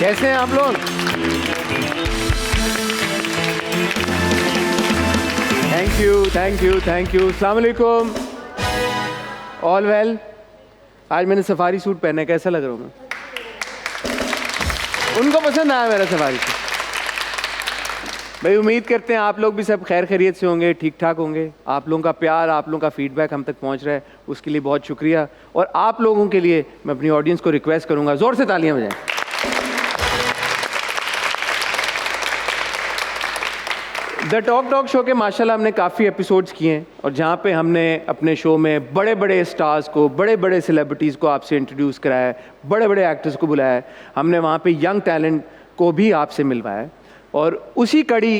कैसे हैं आप लोग? Thank you, thank you, thank you. अस्सलाम वालेकुम। All well? आज मैंने सफारी सूट पहना है, कैसा लग रहा हूँ मैं? उनको पसंद आया मेरा सफारी सूट। भाई उम्मीद करते हैं आप लोग भी सब खैर खैरियत से होंगे, ठीक ठाक होंगे। आप लोगों का प्यार, आप लोगों का फीडबैक हम तक पहुंच रहा है, उसके लिए बहुत शुक्रिया। और आप लोगों के लिए मैं अपनी ऑडियंस को रिक्वेस्ट करूंगा, जोर से तालियां बजाएं। द टॉक शो के माशाल्लाह हमने काफ़ी एपिसोड्स किए हैं, और जहाँ पे हमने अपने शो में बड़े बड़े स्टार्स को, बड़े बड़े सेलिब्रिटीज़ को आपसे इंट्रोड्यूस कराया है, बड़े बड़े एक्टर्स को बुलाया है, हमने वहाँ पे यंग टैलेंट को भी आपसे मिलवाया है। और उसी कड़ी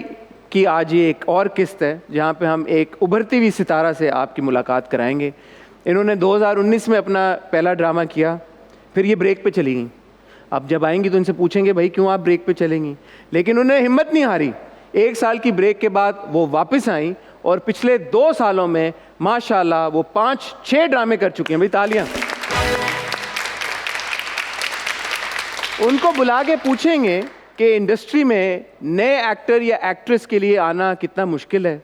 की आज ये एक और किस्त है जहाँ पे हम एक उभरती हुई सितारा से आपकी मुलाकात कराएंगे। इन्होंने 2019 में अपना पहला ड्रामा किया, फिर ये ब्रेक पे चली गई। अब जब आएंगी तो इनसे पूछेंगे भाई क्यों आप ब्रेक पे चलेंगी, लेकिन उन्हें हिम्मत नहीं हारी। 1 साल की ब्रेक के बाद वो वापस आई और पिछले 2 सालों में माशाल्लाह वो 5-6 ड्रामे कर चुके हैं। भाई तालियां। उनको बुला के पूछेंगे कि इंडस्ट्री में नए एक्टर या एक्ट्रेस के लिए आना कितना मुश्किल है,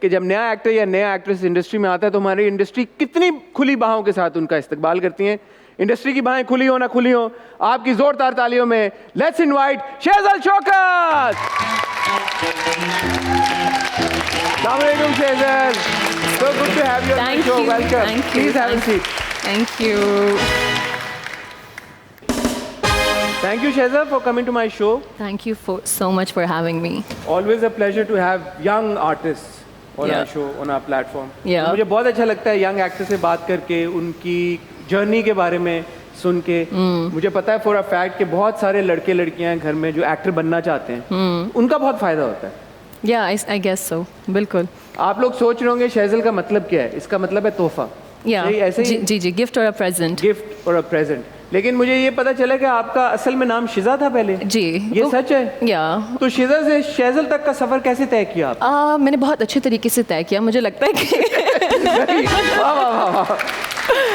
कि जब नया एक्टर या नया एक्ट्रेस इंडस्ट्री में आता है तो हमारी इंडस्ट्री कितनी खुली बाहों के साथ उनका इस्तकबाल करती हैं। इंडस्ट्री की बाहें खुली हो ना खुली हो, आपकी जोरदार तालियों में लेट्स इनवाइट शेजल शौकत। अस्सलाम वालेकुम शेजल, so good to have you on the show. Welcome. Thank you. Please have a seat. Thank you. Thank you Shehzad for coming to my show. Thank you so much for having me. Always a pleasure to have young artists on our show, on our platform. Yeah. मुझे बहुत अच्छा लगता है young actor से बात करके, उनकी journey के बारे में सुन के। मुझे पता है फॉर अ फैक्ट कि बहुत सारे लड़के लड़कियां घर में जो एक्टर बनना चाहते हैं, उनका बहुत फायदा होता है। Yeah, I guess so. बिल्कुल। आप लोग सोच रहे होंगे शेजल का मतलब क्या है? इसका मतलब है तोहफा। Yeah. ऐसे ही जी, गिफ्ट और अ प्रेजेंट। गिफ्ट और अ प्रेजेंट। लेकिन मुझे ये पता चला कि आपका असल में नाम शिजा था पहले। जी। ये सच है? या। तो शिजा से शेजल तक का सफर कैसे तय किया आप? मैंने बहुत अच्छे तरीके से तय किया, मुझे लगता है कि वाह वाह वाह,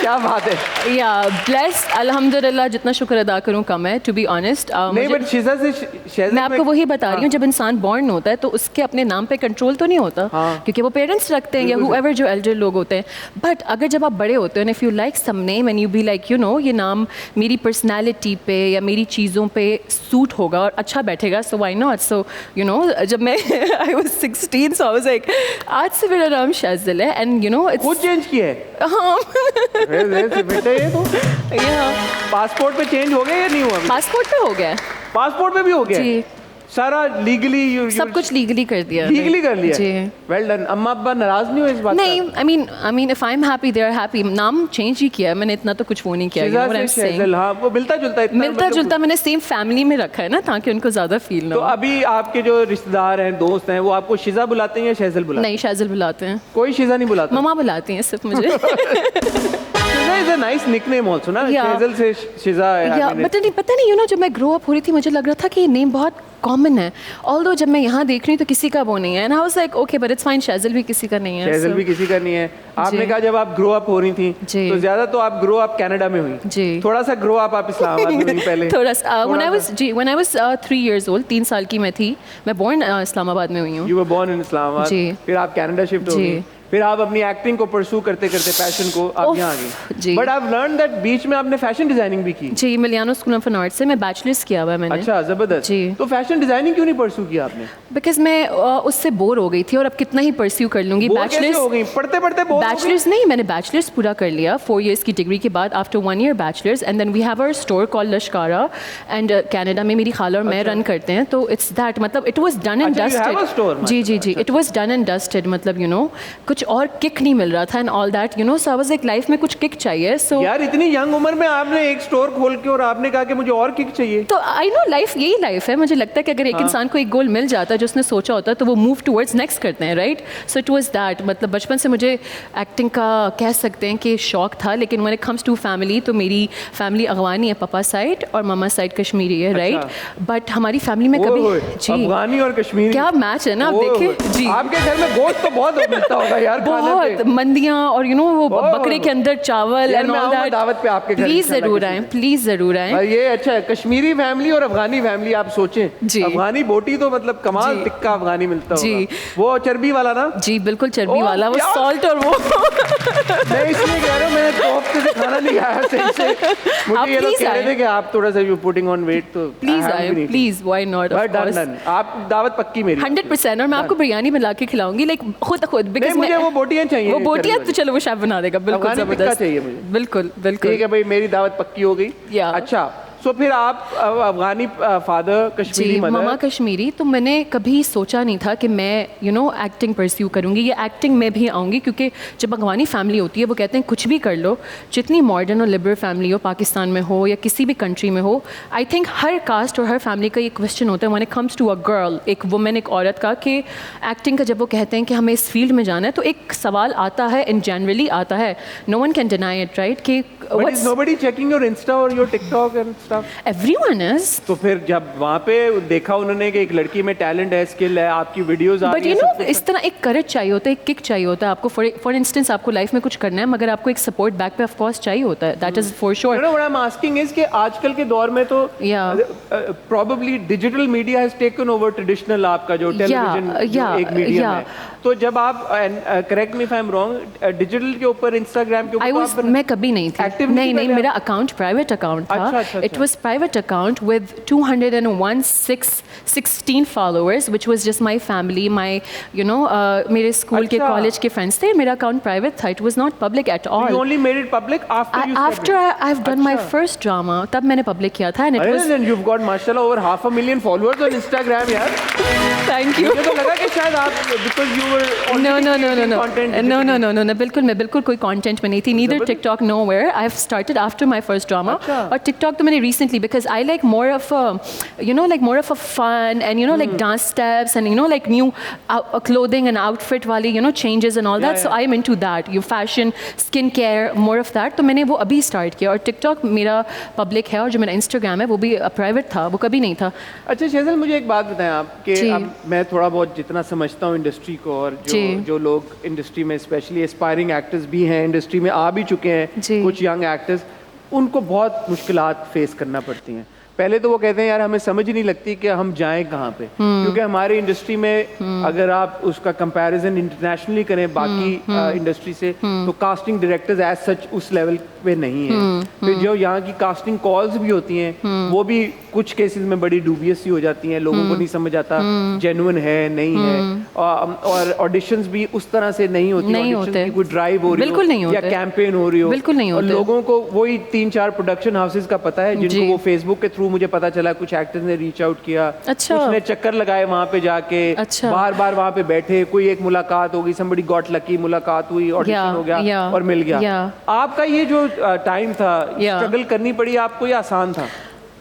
क्या बात है। या ब्लेस्ड, अल्हम्दुलिल्लाह, जितना शुक्र अदा करूं कम है, टू बी ऑनेस्ट। नहीं बट शिजा से शेजल, मैं आपको वही बता रही हूँ, जब इंसान बॉर्न होता है तो उसके अपने नाम पे कंट्रोल तो नहीं होता, क्योंकि वो पेरेंट्स रखते हैं या हुएवर जो एल्डर लोग होते हैं। बट अगर जब आप बड़े होते हैं, if you like some name and you be like you know ये नाम मेरी पर्सनैलिटी पे या मेरी चीज़ों पे सूट होगा और अच्छा बैठेगा, so why not. So you know जब मैं I was 16, so I was like आज से मेरा नाम शेजल है, एंड यू नो इट्स खुद चेंज किया है। हाँ। बेटा ये तो पासपोर्ट पे चेंज हो गया या नहीं हुआ? पासपोर्ट पे हो गया है। पासपोर्ट पे भी हो गया जी। सारा लीगली, सब कुछ लीगली कर दिया। लीगली कर लिया। जी। Well done. अम्मा अब्बा नाराज नहीं हो इस बात नहीं, I mean if I am happy they are happy. नाम चेंज ही किया है मैंने, इतना तो कुछ वो नहीं किया। हाँ, वो मिलता जुलता मैंने सेम फैमिली में रखा है ना, ताकि उनको ज्यादा फील ना हो। तो अभी आपके जो रिश्तेदार हैं, दोस्त हैं, वो आपको शिजा बुलाते हैं या शेजल बुलाते हैं? नहीं, शेजल बुलाते हैं। कोई शिजा नहीं बुलाता? मम्मा बुलाती हैं सिर्फ मुझे। Is a nice nickname also ना, शेजल से शिजा। पता नहीं, यू नो जब मैं ग्रो अप हो रही थी मुझे लग रहा था कि ये नेम बहुत कॉमन है, ऑल्दो जब मैं यहाँ देख रही हूँ तो किसी का वो नहीं है, and I was like okay but it's fine, Shazeal भी किसी का नहीं है। शेजल भी किसी का नहीं है। आपने कहा जब आप ग्रो अप हो रही थी तो ज्यादा तो आप ग्रो अप कनाडा में हुई जी, थोड़ा सा ग्रो अप आप इस्लामाबाद में हुई पहले? थोड़ा सा when I was 3 years old, 3 साल की मैं थी, मैं बोर्न इस्लामाबाद में हुई हूँ। You were born in Islamabad, फिर आप कनाडा शिफ्ट हो गई, फिर आप अपनी एक्टिंग को परस्यू करते करते पैशन को आप यहाँ आ गई। But I have learn that बीच में आपने फैशन डिजाइनिंग भी की। जी, मिलियानो स्कूल ऑफ आर्ट से मैं बैचलर्स किया हुआ है मैंने। अच्छा, जबरदस्त। जी। तो फैशन डिजाइनिंग क्यों नहीं परस्यू किया आपने? बिकॉज मैं उससे बोर हो गई थी, और अब कितना ही परस्यू कर लूंगी। बैचलर्स हो गई, पढ़ते पढ़ते बोर? बैचलर्स नहीं, मैंने बैचलर्स पूरा कर लिया 4 years की डिग्री के बाद, after 1 year bachelors, and then we have our store called Lashkara, and Canada में मेरी खाला और मैं रन करते हैं, तो इट्स दैट, मतलब it was done and dusted. जी, it was done and dusted, मतलब यू नो कुछ और किक नहीं मिल रहा था and all that, you know, so I was like life में कुछ किक चाहिए। सो यार इतनी यंग उम्र में आपने एक स्टोर खोल के और आपने कहा कि मुझे और किक चाहिए। तो आई नो लाइफ यही लाइफ है, मुझे लगता है कि अगर एक इंसान को एक गोल मिल जाता है जो उसने सोचा होता है तो वो मूव टुवर्ड्स नेक्स्ट करते हैं, right? So it was that, मतलब बचपन से मुझे एक्टिंग का कह सकते हैं कि शौक था, लेकिन when it comes to family तो मेरी फैमिली अफगानी है पापा साइड और मामा साइड कश्मीरी है, राइट? बट हमारी फैमिली में कभी अफगानी और कश्मीरी क्या मैच है ना, आप देखिए जी। आपके घर में गोश्त तो बहुत मिलता होगा यार खाने बहुत पे। मंदियाँ और यू नो वो ओह। बकरे के अंदर चावल यार एंड मैं ऑल आऊंगा दैट। दावत पे आपके घर प्लीज इंशाल्लाह जरूर किसी आए, दिन। प्लीज जरूर आए। भाई ये अच्छा है, कश्मीरी फैमिली और अफगानी फैमिली आप सोचें, जी। अफगानी बोटी तो मतलब कमाल जी। टिक्का अफगानी मिलता जी। होगा, वो चर्बी वाला ना। जी बिल्कुल चर्बी ओह, वाला, वो यार। सॉल्ट और वो मैं इसलिए कह रहा हूँ, मैं कोफ्ते से खाना नहीं खाया सही से। आप मुझे ये लोग please कह रहे आए। थे कि आप थोड़ा सा यू पुटिंग ऑन वेट, तो प्लीज आए, प्लीज, व्हाई नॉट, भाई ऑफ डन कोर्स डन, आप दावत पक्की मेरी। 100%। और मैं आपको बिरयानी बना के खिलाऊंगी, लाइक खुद नहीं, बिकॉज मुझे वो बोटियां चाहिए, वो बोटियां चर्बी तो चलो वो शेफ बना देगा, बिल्कुल अफगानी टिक्का जबरदस्त चाहिए मुझे। बिल्कुल बिल्कुल। ठीक है भाई, मेरी दावत पक्की हो गई। या। अच्छा, सो फिर आप अफगानी फादर, कश्मीरी जी, मामा मदर। कश्मीरी। तो मैंने कभी सोचा नहीं था कि मैं यू नो एक्टिंग परस्यू करूँगी या एक्टिंग में भी आऊँगी, क्योंकि जब अफगानी फैमिली होती है वो कहते हैं कुछ भी कर लो, जितनी मॉडर्न और लिबरल फैमिली हो, पाकिस्तान में हो या किसी भी कंट्री में हो, आई थिंक हर कास्ट और हर फैमिली का ये क्वेश्चन होता है when it comes to a girl, एक वुमेन, एक औरत का, कि एक्टिंग का जब वो कहते हैं कि हमें इस फील्ड में जाना है, तो एक सवाल आता है, इन जनरली आता है, no one can deny it, right, कि But is nobody checking your Insta or your TikTok and stuff? Everyone is. तो फिर जब वहाँ पे देखा उन्होंने कि एक लड़की में टैलेंट है, स्किल है, आपकी वीडियोस आ बट रही यू है, नो सब कुछ इस तरह एक करेज चाहिए होता है, एक किक चाहिए होता है आपको। फॉर इंस्टेंस आपको लाइफ में कुछ करना है, मगर आपको एक सपोर्ट बैक पे ऑफ कोर्स चाहिए होता है, that is for You sure. know what I'm asking is कि आजकल के दौर में तो Yeah. probably digital media has taken over traditional आपका जो टेलीविजन yeah, एक मीडियम yeah. है। तो जब आप correct me if I am wrong, digital के ऊपर, इंस्टाग्राम के आई ऊपर वाज आप मैं कभी नहीं थी, Active नहीं नहीं थी नहीं, पहले मेरा आप? अकाउंट प्राइवेट अकाउंट था। अच्छा, अच्छा, इट अच्छा। Was private account with 216 followers which was just my family, my you know मेरे स्कूल के अच्छा। कॉलेज के फ्रेंड्स थे। मेरा अकाउंट प्राइवेट था, it was not public at all. You only made it public after you after started? I have done my अच्छा। First drama, तब मैंने पब्लिक किया था, एंड इट अरे वाज then you've got माशाल्लाह over 500,000 followers on Instagram यार। Thank you. मुझे तो लगा कि शायद आप because you were No, already no, no, no, creating no. content No, digitally. no, no, no, no. बिल्कुल मैं बिल्कुल कोई कंटेंट में नहीं थी. Neither जबरदस्त। TikTok, nowhere. I have started after my first drama. अच्छा। और TikTok तो मैंने recently, because I like more of a, you know, like more of a fun and you know like dance steps and you know like new clothing and outfit वाली you know changes and all that. Yeah, So yeah. I am into that. You fashion, skin care, more of that. तो मैंने वो अभी start किया. और TikTok मेरा public है, और जो मेरा Instagram है वो भी private था, वो कभी नहीं था. अच्छा शेजल, मुझे एक बात बताएं आप कि जी। अब मैं थोड़ा बहुत जितना समझता हूँ इंडस्ट्री को, और जो जी। जो लोग इंडस्ट्री में स्पेशली एस्पायरिंग एक्टर्स भी हैं, इंडस्ट्री में आ भी चुके हैं, जी। कुछ यंग एक्टर्स, उनको बहुत मुश्किलात फेस करना पड़ती हैं। पहले तो वो कहते हैं यार हमें समझ ही नहीं लगती कि हम जाएं कहाँ पे, क्योंकि हमारी इंडस्ट्री में अगर आप उसका कंपैरिजन इंटरनेशनली करें बाकी इंडस्ट्री से, तो कास्टिंग डायरेक्टर्स एज सच उस लेवल पे नहीं है। फिर जो यहाँ की कास्टिंग कॉल्स भी होती हैं वो भी कुछ केसेस में बड़ी डूबियस सी हो जाती हैं, लोगों को नहीं समझ आता जेन्युइन है नहीं है, और ऑडिशंस भी उस तरह से नहीं होती, नहीं auditions होते। की कोई ड्राइव हो रही बिल्कुल हो नहीं या होते। कैंपेन हो रही हो, बिल्कुल नहीं और होते। लोगों को वही 3-4 प्रोडक्शन हाउसेस का पता है जिनको जी। वो फेसबुक के थ्रू मुझे पता चला कुछ एक्टर्स ने रीच आउट किया, अच्छा। कुछ ने चक्कर लगाए वहाँ पे जाके, अच्छा। बार बार वहाँ पे बैठे, कोई एक मुलाकात होगी, somebody got lucky, मुलाकात हुई, ऑडिशन हो गया yeah, और मिल गया। yeah. आपका ये जो टाइम था, Yeah. स्ट्रगल करनी पड़ी आपको या आसान था?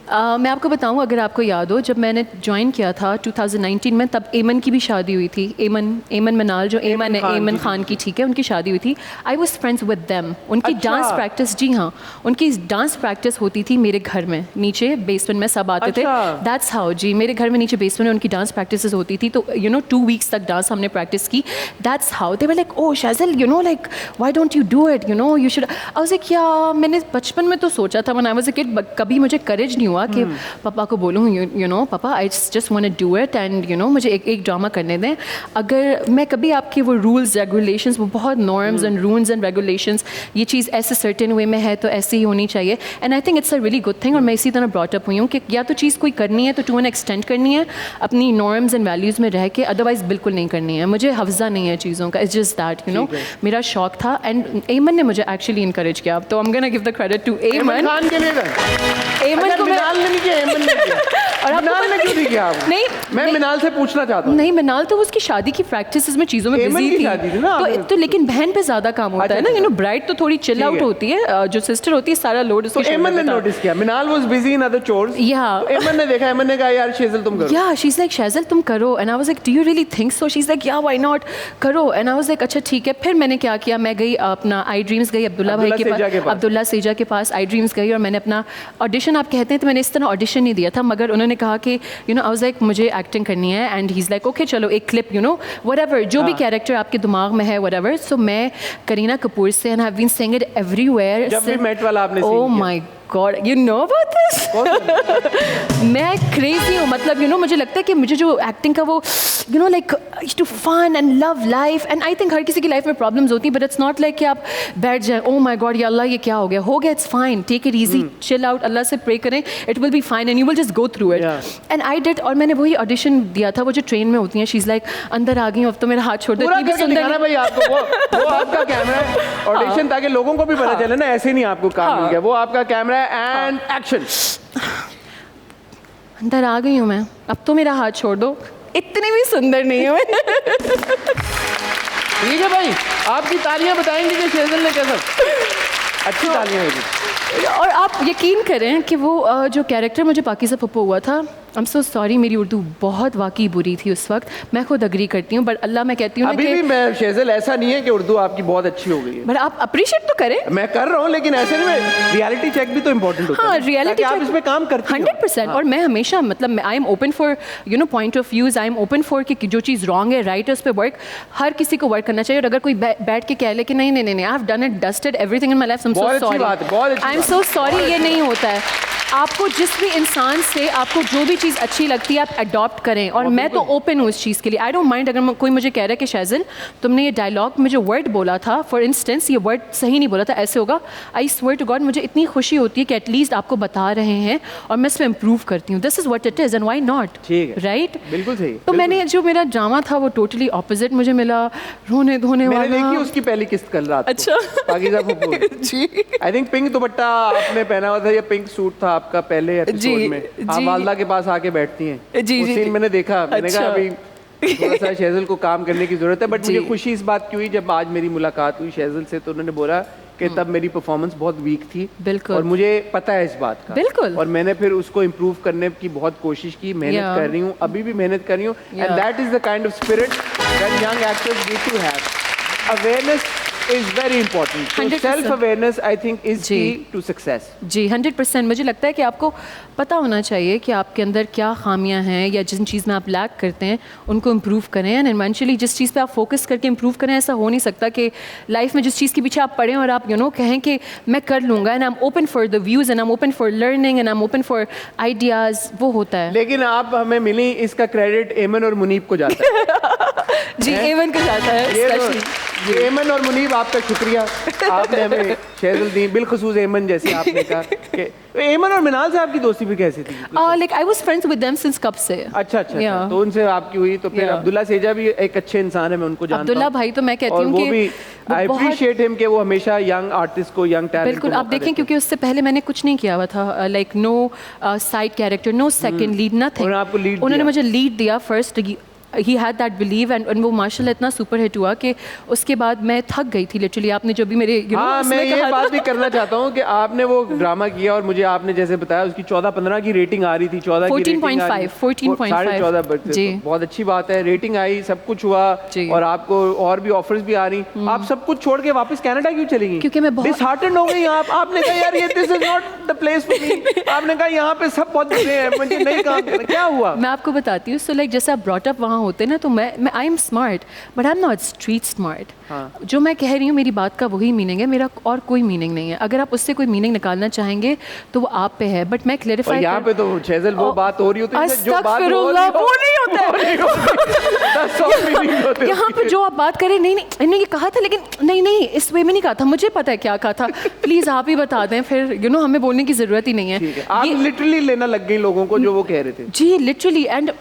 मैं आपको बताऊं, अगर आपको याद हो, जब मैंने ज्वाइन किया था 2019 में, तब एमन की भी शादी हुई थी। एमन मनाल जो एमन है, एमन खान की, ठीक है, उनकी शादी हुई थी। I was friends with them. उनकी अच्छा। डांस प्रैक्टिस, जी हाँ, उनकी डांस प्रैक्टिस होती थी मेरे घर में, नीचे बेसमेंट में सब आते थे। अच्छा। दैट्स हाउ जी, मेरे घर में नीचे बेसमेंट में उनकी डांस प्रैक्टिस होती थी। तो यू नो 2 वीक्स तक डांस हमने प्रैक्टिस की। That's how they were like, oh Shazil, you know like why don't you do it, you know you should. I was like, yeah मैंने बचपन में तो सोचा था, when I was a kid, कभी मुझे करेज नहीं हुआ कि पापा को बोलूँ यू नो पापा I just want to do it, and you know मुझे एक ड्रामा करने दें। अगर मैं कभी आपके वो रूल्स रेगुलेशंस, वो बहुत norms and rules and regulations, ये चीज़ ऐसे सर्टेन वे में है तो ऐसी ही होनी चाहिए, and I think it's a really good thing. और मैं इसी तरह ब्रॉट अप हुई हूँ कि या तो चीज़ कोई करनी है तो टू एन एक्सटेंड करनी है, अपनी नॉर्म्स एंड वैल्यूज़ में रह के, अदरवाइज बिल्कुल नहीं करनी है। मुझे हफ्जा नहीं है चीज़ों का, it's just that, you no, मेरा शौक था, एंड एमन ने मुझे एक्चुअली इनकरेज किया। तो I am gonna give the credit to Aiman. Khan के लिए था? एमन अच्छा, को मैं, मिनाल ने नहीं किया, एमन ने किया। और आपको मिनाल ने क्यों नहीं किया आपने? नहीं, मैं नहीं। मिनाल से पूछना चाहता हूँ। नहीं, मिनाल तो उसकी शादी की प्रैक्टिस में चीज़ों में एमन बिजी की थी। शादी थी ना आपने? तो लेकिन बहन पे ज़्यादा काम होता है ना, अच्छा, यू नो, ब्राइड तो थोड़ी चिल ठीक आउट है। होती है, जो सिस्टर होती है सारा लोड तो उसकी एमन ने नोटिस किया, Minal was busy in other chores. Yeah. तो एमन ने देखा, एमन ने कहा यार शेजल तुम करो। Yeah, she's like, Shazil तुम करो, and I was like, do you really think so? She's like, yeah, why not, करो, and I was like, अच्छा ठीक है। फिर मैंने क्या किया, मैं गई अपना आई ड्रीम्स गई, अब्दुल्ला भाई के सेजा के पास, पास। अब्दुल्ला सेजा के पास आई ड्रीम्स गई, और मैंने अपना ऑडिशन, आप कहते हैं तो मैंने मैंने इस तरह ऑडिशन नहीं दिया था, मगर उन्होंने कहा कि आई वाज लाइक मुझे एक्टिंग करनी है, and he is like okay चलो एक क्लिप व्हाटएवर जो भी कैरेक्टर आपके दिमाग में है व्हाटएवर. सो मैं करीना कपूर से and I have been saying it everywhere. जब भी मेट वाला आपने oh my god, you know about this. मैं क्रेजी हूँ, मतलब मुझे लगता है कि मुझे जो एक्टिंग का वो like to fun and love life, and I think हर किसी की लाइफ में प्रॉब्लम्स होती हैं, बट इट्स नॉट लाइक कि आप बैठ जाए ओह माय गॉड या अल्लाह ये क्या हो गया, it's fine, take it easy, chill out, Allah से प्रे करें, it will be fine and you will just go through it. And I did, और मैंने वही ऑडिशन दिया था, वो जो ट्रेन में होती हैं, शी इज़ लाइक अंदर आ गई अब तो मेरा हाथ छोड़ दो, पूरा करके दिखाना भाई आपको, वो आपका कैमरा है, ऑडिशन ताकि लोगों को भी पता चले ना, ऐसे नहीं आपको काम मिल गया, वो आपका कैमरा है एंड एक्शन. अंदर आ गई हूँ मैं, अब तो मेरा हाथ छोड़ दो, इतनी भी सुंदर नहीं हूँ. ठीक है भाई, आपकी तालियां बताएंगे कि शेजल ने कैसा, अच्छी तालियां होगी. और आप यकीन करें कि वो जो कैरेक्टर मुझे पाकिज़ा पप्पू हुआ था, आई एम सो सॉरी, मेरी उर्दू बहुत वाकई बुरी थी उस वक्त, मैं खुद अग्री करती हूँ, बट अल्लाह मैं कहती हूँ अभी भी मैं शेजल ऐसा नहीं है कि उर्दू आपकी बहुत अच्छी हो गई है, बट आप अप्रिशिएट तो करें. मैं कर रहा हूँ, लेकिन ऐसे नहीं, रियलिटी चेक भी तो इम्पोर्टेंट होता है. हाँ, रियलिटी आप इसमें काम करते हैं 100%. और मैं हमेशा मतलब आई am open for point of views, I am open for कि जो चीज़ रॉन्ग है राइट है उस पर वर्क, हर किसी को वर्क करना चाहिए. और अगर कोई बैठ के कह ले कि नहीं I have done it, dusted everything in my life, I am so sorry, ये नहीं होता है. आपको जिस भी इंसान से आपको जो भी चीज़ अच्छी लगती है आप अडॉप्ट करें, और मैं तो ओपन हूँ इस चीज़ के लिए. आई डोंट माइंड अगर कोई मुझे कह रहा है कि शैज़ल तुमने ये डायलॉग में जो वर्ड बोला था, फॉर इंस्टेंस ये वर्ड सही नहीं बोला था, ऐसे होगा, आई स्वेयर टू गॉड मुझे इतनी खुशी होती है कि एटलीस्ट आपको बता रहे हैं और मैं इस पर इम्प्रूव करती हूँ. This is what it is and why not, right? बिल्कुल सही. तो मैंने जो मेरा ड्रामा था वो टोटली ऑपोजिट मुझे मिला, रोने धोने वाला. मैंने देखी उसकी पहली किस्त कल रात. अच्छा. पाकिज़ा Pappu ji. I think pink दुपट्टा आपने पहना हुआ था या पिंक सूट था आपका पहले एपिसोड में, आप वालदा के पास आके बैठती हैं. जी उस सीन मैंने देखा, मैंने कहा अभी थोड़ा सा शेजल को काम करने की जरूरत है. बट मुझे खुशी इस बात की हुई जब आज मेरी मुलाकात हुई शेजल से, तो उन्होंने बोला कि तब मेरी परफॉर्मेंस बहुत वीक थी. बिल्कुल. और मुझे पता है इस बात का. बिल्कुल. और मैंने फिर उसको इम्प्रूव करने की बहुत कोशिश की, मेहनत कर रही हूँ, अभी भी मेहनत कर रही हूँ. And that is the kind of spirit that young actors need to have. Awareness is very important. So self-awareness, I think, is key to success. जी 100%. मुझे लगता है कि आपको पता होना चाहिए कि आपके अंदर क्या खामियां हैं, या जिन चीज़ में आप लैक करते हैं उनको इम्प्रूव करें. एंड इवेंचुअली जिस चीज़ पे आप फोकस करके इम्प्रूव करें, ऐसा हो नहीं सकता कि लाइफ में जिस चीज़ के पीछे आप पढ़ें और आप कहें कि मैं कर लूँगा, and I am open for the views and I am open for learning and I am open for ideas, वो होता है. लेकिन आप हमें मिली, इसका क्रेडिट एमन और मुनीब को जाता है. जी एमन को जाता है. एमन और मुनीब आपका शुक्रिया, आपने हमें शेजल दी, बिलखसूस एमन जैसे आपने कहा कि एमन और मिनाल से आपकी दोस्ती भी कैसी थी? Like I was friends with them since कब से. अच्छा. तो उनसे आपकी हुई. तो फिर अब्दुल्ला सेजा भी एक अच्छे इंसान है, मैं उनको जानता हूं. अब्दुल्ला भाई तो मैं कहती हूं कि आई अप्रिशिएट हिम कि वो हमेशा यंग आर्टिस्ट को, यंग टैलेंट को. बिल्कुल. आप देखें क्योंकि उससे पहले मैंने कुछ नहीं किया हुआ था, like no side character, no second lead, nothing. उन्होंने मुझे लीड दिया first. He had that believe and वो माशाल्लाह इतना सुपर हिट हुआ कि उसके बाद मैं थक गई थी लिटरली. आपने जो भी मेरे मैं ये बात भी करना चाहता हूँ कि आपने वो ड्रामा किया और मुझे आपने जैसे बताया उसकी 14-15 की रेटिंग आ रही थी, 14.5 जी. बहुत अच्छी बात है, रेटिंग आई, सब कुछ हुआ और आपको और भी ऑफर्स भी आ रही. आप सब कुछ छोड़ के वापस कनाडा क्यों चली गई? क्योंकि मैं बहुत डिसहार्टेंड हो गई. आपने कहा यार ये this is not the place for me. आपने कहा यहाँ पे सब बहुत बुरे हैं, मुझे नहीं काम करना. क्या हुआ? मैं आपको बताती हूँ. सो लाइक जैसे आप ब्रॉट अप वहाँ होते हैं ना, तो मैं I am smart but I am not street smart. जो मैं कह रही हूँ मेरी बात का वही मीनिंग है, मेरा और कोई मीनिंग नहीं है. अगर आप उससे कोई मीनिंग निकालना चाहेंगे तो वो आप पे है. बट मैं क्लैरिफाई यहाँ पे तो शेजल वो बात हो रही होती है जो बात वो नहीं होता है. यहाँ पे जो आप बात करें, नहीं इन्होंने ये कहा था, लेकिन नहीं इस वे में नहीं कहा था, मुझे पता है क्या कहा था, प्लीज आप ही बता दें, फिर हमें बोलने की जरूरत ही नहीं है. आप लिटरली लेना लग गई लोगों को जो वो कह रहे थे. जी literally. And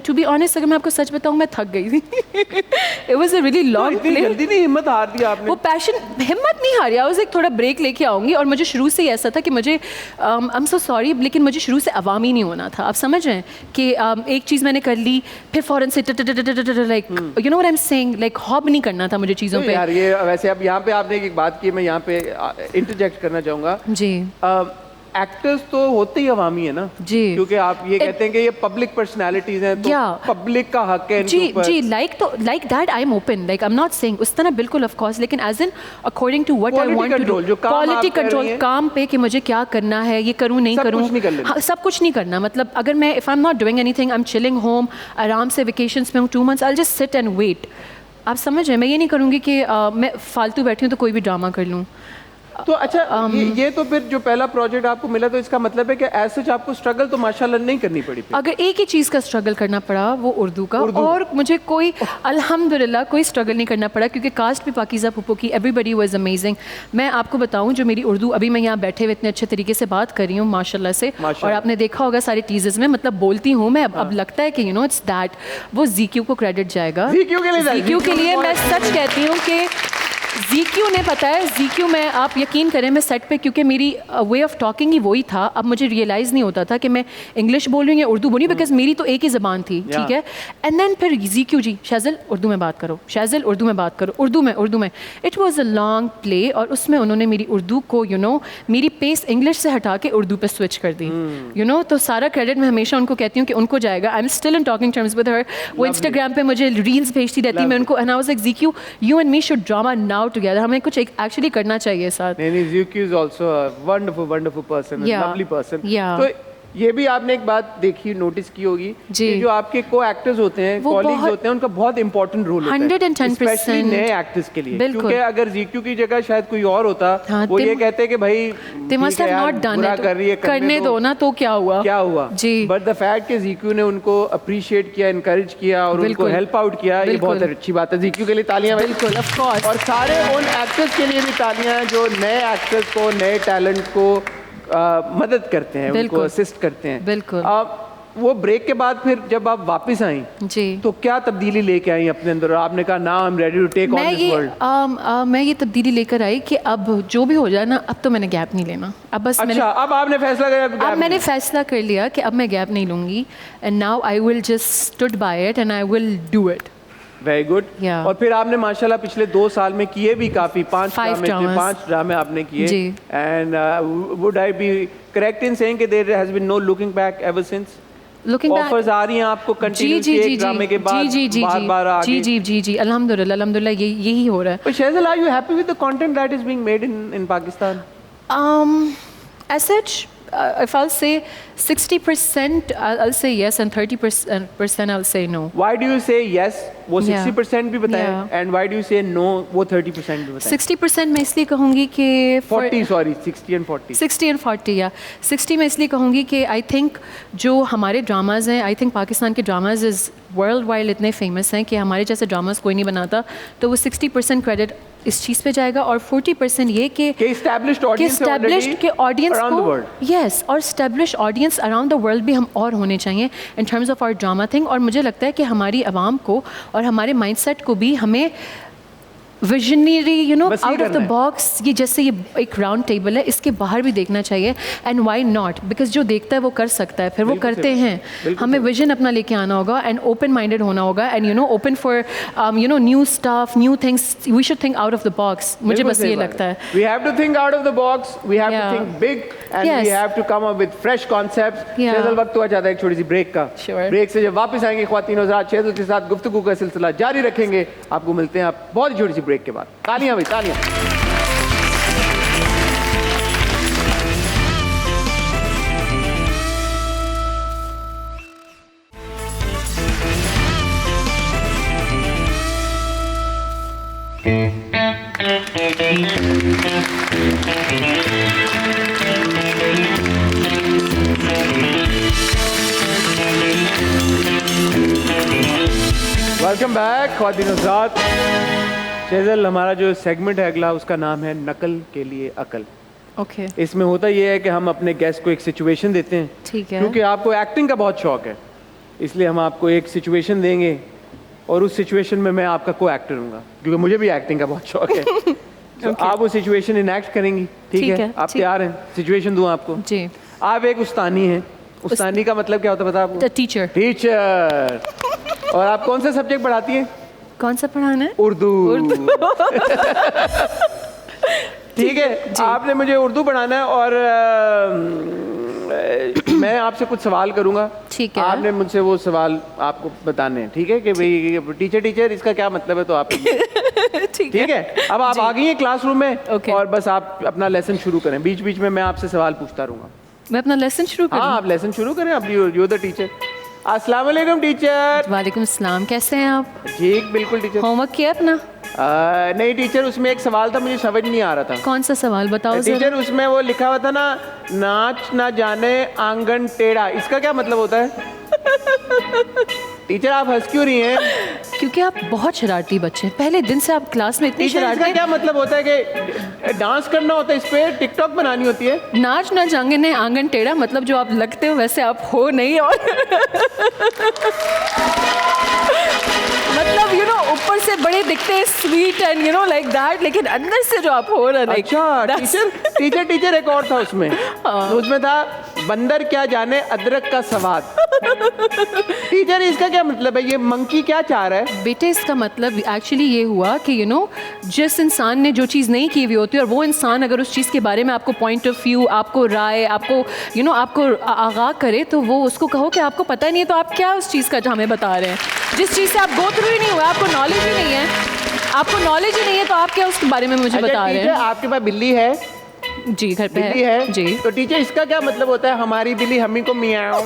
to be honest, अगर मैं आपको सच बताऊं, मैं थक गई थी. It was a really long play. जल्दी नहीं हिम्मत हार दी आपने? वो पैशन, हिम्मत नहीं हारी. आई वाज एक थोड़ा ब्रेक लेके आऊंगी. और मुझे शुरू से ही ऐसा था कि मुझे आई एम सो सॉरी, लेकिन मुझे शुरू से अवामी नहीं होना था. आप समझ रहे हैं कि एक चीज़ मैंने कर ली, फिर फौरन से like you know what I am saying, like hob नहीं करना था मुझे चीज़ों पे. यार ये वैसे अब यहाँ पे आपने एक बात की, मैं यहाँ पे इंटरजेक्ट करना चाहूँगा जी. एक्टर्स तो होते ही अवामी है ना जी। क्योंकि आप ये कहते हैं कि ये पब्लिक पर्सनालिटीज हैं तो पब्लिक का हक है जी जी like that I am open like I am not saying उस तरह बिल्कुल ऑफ कोर्स लेकिन as in according to what I want to do quality control काम पे कि मुझे क्या करना है ये करूँ नहीं करूँ सब कुछ नहीं करना मतलब अगर मैं if I am not doing anything I am chilling home आराम से वेकेशंस में हूँ 2 months I will just sit and wait आप समझ रहे हैं मैं ये नहीं करूँगी कि मैं फालतू बैठी हूँ तो कोई भी ड्रामा कर लूँ तो अच्छा ये तो फिर जो पहला प्रोजेक्ट आपको मिला तो इसका मतलब है कि एज सच आपको स्ट्रगल तो माशाल्लाह नहीं करनी पड़ी अगर एक ही चीज़ का स्ट्रगल करना पड़ा वो उर्दू का और मुझे कोई अल्हम्दुलिल्लाह कोई स्ट्रगल नहीं करना पड़ा क्योंकि कास्ट भी पाकिज़ा पुप्पो की एवरीबडी वाज अमेजिंग मैं आपको बताऊं जो मेरी उर्दू अभी मैं यहाँ बैठे हुए इतने अच्छे तरीके से बात कर रही हूँ माशाल्लाह से और आपने देखा होगा सारे टीजर्स में मतलब बोलती हूँ मैं अब लगता है कि यू नो इट्स दैट वो ज़ीक्यू को क्रेडिट जाएगा ज़ीक्यू के लिए मैं सच कहती हूँ कि ज़ीक्यू ने पता है ज़ीक्यू में आप यकीन करें मैं सेट पे क्योंकि मेरी वे ऑफ टॉकिंग ही वही था अब मुझे रियलाइज़ नहीं होता था कि मैं इंग्लिश बोल रही हूँ या उर्दू बोल रही हूँ बिकॉज मेरी तो एक ही ज़बान थी ठीक है एंड देन फिर ज़ीक्यू जी शैज़ल उर्दू में बात करो शैज़ल उर्दू में बात करो उर्दू में it was a long play और उसमें उन्होंने मेरी उर्दू को यू नो मेरी पेस इंग्लिश से हटा के उर्दू पे स्विच कर दी यू नो तो सारा क्रेडिट मैं हमेशा उनको कहती हूँ कि उनको जाएगा I am still in talking terms with her वो इंस्टाग्राम पे मुझे रील्स भेजती रहती मैं उनको एंड आई वाज लाइक ज़ीक्यू you and me should drama now together हमें कुछ एक्चुअली करना चाहिए साथ नहीं ज़ीक्यू is also a wonderful person lovely person तो ये भी आपने एक बात देखी नोटिस की होगी कि जो आपके को एक्टर्स होते हैं कॉलीग्स होते हैं उनका बहुत इंपॉर्टेंट रोल होता है 110% स्पेशली नए एक्टर्स के लिए क्योंकि अगर ज़ीक्यू की जगह शायद कोई और होता वो ये कहते हैं कि भाई they must have not done it कर रही है करने दो ना तो क्या हुआ जी बट द फैक्ट कि ज़ीक्यू ने उनको अप्रिशिएट किया इनकरेज किया और उनको हेल्प आउट किया ये बहुत अच्छी बात है ज़ीक्यू के लिए तालियां बिल्कुल ऑफ कोर्स और सारे उन एक्टर्स के लिए भी तालियां जो नए एक्टर्स को नए टैलेंट को मदद करते हैं उनको असिस्ट करते हैं बिल्कुल वो ब्रेक के बाद फिर जब आप वापस आई जी तो क्या तब्दीली लेके आई अपने अंदर और आपने कहा ना I am ready to take on this world मैं ये तब्दीली लेकर आई कि अब जो भी हो जाए ना अब तो मैंने गैप नहीं लेना अब बस अच्छा अब आपने फैसला किया अब मैंने फैसला कर लिया कि अब मैं गैप नहीं लूंगी and now I will just stood by it and I will do it very good और फिर आपने माशाल्लाह पिछले 2 साल में किए भी काफी 5 ड्रामे आपने किए and would I be correct in saying कि there has been no looking back ever since offers आ रही हैं आपको कंटिन्यूअसली एक ड्रामे के बाद बार-बार आगे जी अल्हम्दुलिल्लाह यही हो रहा है But Shahzal, are you happy with the content that is being made in Pakistan? As such, if I'll say 60%, I'll say yes, and 30% I'll say no. Why do you say yes? वो 60% भी बताएं, and why do you say no? वो 30% भी बताएं. 60% मैं इसलिए कहूँगी कि 60 and 40. 60 and 40 या 60 मैं इसलिए कहूँगी कि I think जो हमारे ड्रामाज हैं, I think पाकिस्तान के ड्रामाज इज़ वर्ल्ड वाइड इतने फेमस हैं कि हमारे जैसे ड्रामाज कोई नहीं बनाता तो वो 60% क्रेडिट इस चीज़ पे जाएगा और 40% ये कि एस्टैब्लिश्ड ऑडियंस को यस और establish audience around the world भी हम और होने चाहिए in terms of our drama thing और मुझे लगता है कि हमारी आवाम को और हमारे माइंडसेट को भी हमें visionary you know out of the box ये जैसे ये एक राउंड टेबल है इसके बाहर भी देखना चाहिए एंड व्हाई नॉट बिकॉज जो देखता है वो कर सकता है फिर वो करते हैं हमें विजन अपना लेके आना होगा एंड ओपन माइंडेड होना होगा and you know open for you know new stuff new things we should think out of the box मुझे बस ये लगता है we have to think out of the box we have to think big and we have to come up with fresh concepts Shazeal वक्त हुआ जाता है एक छोटी सी ब्रेक का ब्रेक से जब वापस आएंगे ख्वातीन हज़रात शहज़ल के साथ गुफ्तगू का सिलसिला जारी रखेंगे आपको मिलते हैं आप बहुत ही छोटी सी ब्रेक के बाद तालियां भाई तालियां वेलकम बैक ख्वातीन हज़रात शहज़ल हमारा जो सेगमेंट है अगला उसका नाम है नकल के लिए अकल ओके इसमें होता ये है कि हम अपने गेस्ट को एक सिचुएशन देते हैं ठीक है क्योंकि आपको एक्टिंग का बहुत शौक है इसलिए हम आपको एक सिचुएशन देंगे और उस सिचुएशन में मैं आपका को एक्टर हूँगा क्योंकि मुझे भी एक्टिंग का बहुत शौक है तो आप वो सिचुएशन इनएक्ट करेंगी ठीक है आप तैयार हैं सिचुएशन दूँ आपको जी आप एक उस्तानी हैं उस्तानी का मतलब क्या होता है पता आपको टीचर और आप कौन सा सब्जेक्ट पढ़ाती हैं कौन सा पढ़ाना है उर्दू ठीक है आपने मुझे उर्दू पढ़ाना है और आपसे कुछ सवाल करूंगा, ठीक है। आपने मुझसे वो सवाल आपको बताने हैं, ठीक है? कि भाई टीचर इसका क्या मतलब है, तो आप ठीक है? अब आप आ गई हैं क्लासरूम में, Okay. और बस आप अपना लेसन शुरू करें। बीच बीच में मैं आपसे सवाल पूछता रहूंगा। मैं अपना लेसन शुरू करूँ? हाँ, आप लेसन शुरू करें। अब यू द टीचर। अस्सलाम वालेकुम टीचर। वालेकुम सलाम, कैसे हैं आप? ठीक, बिल्कुल टीचर। होमवर्क किया अपना? नहीं टीचर, उसमें एक सवाल था, मुझे समझ नहीं आ रहा था। कौन सा सवाल बताओ जरा। टीचर, उसमें वो लिखा हुआ था ना, नाच ना जाने आंगन टेढ़ा, इसका क्या मतलब होता है? टीचर आप हंस क्यों रही हैं? क्योंकि आप बहुत शरारती बच्चे हैं, पहले दिन से आप क्लास में इतने टीचर, इसका शरारती। क्या मतलब होता है कि डांस करना होता है, इस पे टिकटॉक बनानी होती है? नाच ना जांगे ने आंगन टेढ़ा, मतलब जो आप लगते हो वैसे आप हो नहीं, और मतलब ऊपर से बड़े दिखते हैं, स्वीट एंड लाइक दैट, लेकिन अंदर से जो आप हो ना, लाइक। अच्छा टीचर एक और था उसमें। तो उसमें था, बंदर क्या जाने अदरक का स्वाद। टीचर, इसका क्या मतलब है? ये मंकी क्या चाह रहा है? बेटे, इसका मतलब एक्चुअली ये हुआ कि जिस इंसान ने जो चीज़ नहीं की हुई होती है, और वो इंसान अगर उस चीज़ के बारे में आपको पॉइंट ऑफ व्यू, आपको राय, आपको आपको आगाह करे, तो वो उसको कहो कि आपको पता नहीं है, तो आप क्या उस चीज़ का हमें बता रहे हैं जिस चीज़ से आप गो थ्रू ही नहीं हुआ, आपको नॉलेज ही नहीं है, आपको नॉलेज ही नहीं है, तो आप क्या उसके बारे में मुझे बता रहे हैं? आपके पास बिल्ली है? जी, घर पे बिल्ली है जी। तो टीचर, इसका क्या मतलब होता है, हमारी बिल्ली हमी को मियाओ?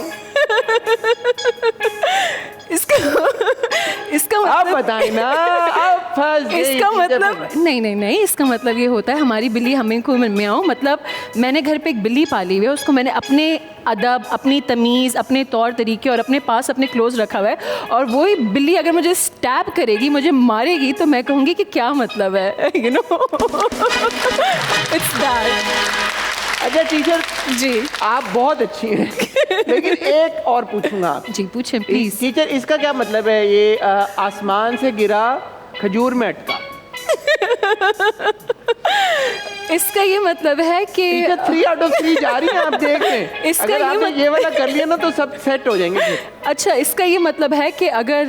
इसका आप मतलब बताएं ना, आप फंस गई। इसका मतलब नहीं, इसका मतलब ये होता है, हमारी बिल्ली हमें को म्याऊं, मतलब मैंने घर पे एक बिल्ली पाली हुई है, उसको मैंने अपने अदब, अपनी तमीज़, अपने तौर तरीके और अपने पास अपने क्लोज रखा हुआ है, और वही बिल्ली अगर मुझे स्टैप करेगी, मुझे मारेगी, तो मैं कहूँगी कि क्या मतलब है, इट्स दैट। अच्छा टीचर जी, आप बहुत अच्छी हैं, लेकिन एक और पूछूंगा। जी पूछें प्लीज। टीचर, इसका क्या मतलब है? ये आसमान से गिरा खजूर में अटका। इसका ये मतलब है कि 3 out of 3 जा रही हैं, आप देख लें। इसका अगर ये आपने ये वाला कर लिया ना, तो सब सेट हो जाएंगे फिर। अच्छा, इसका ये मतलब है कि अगर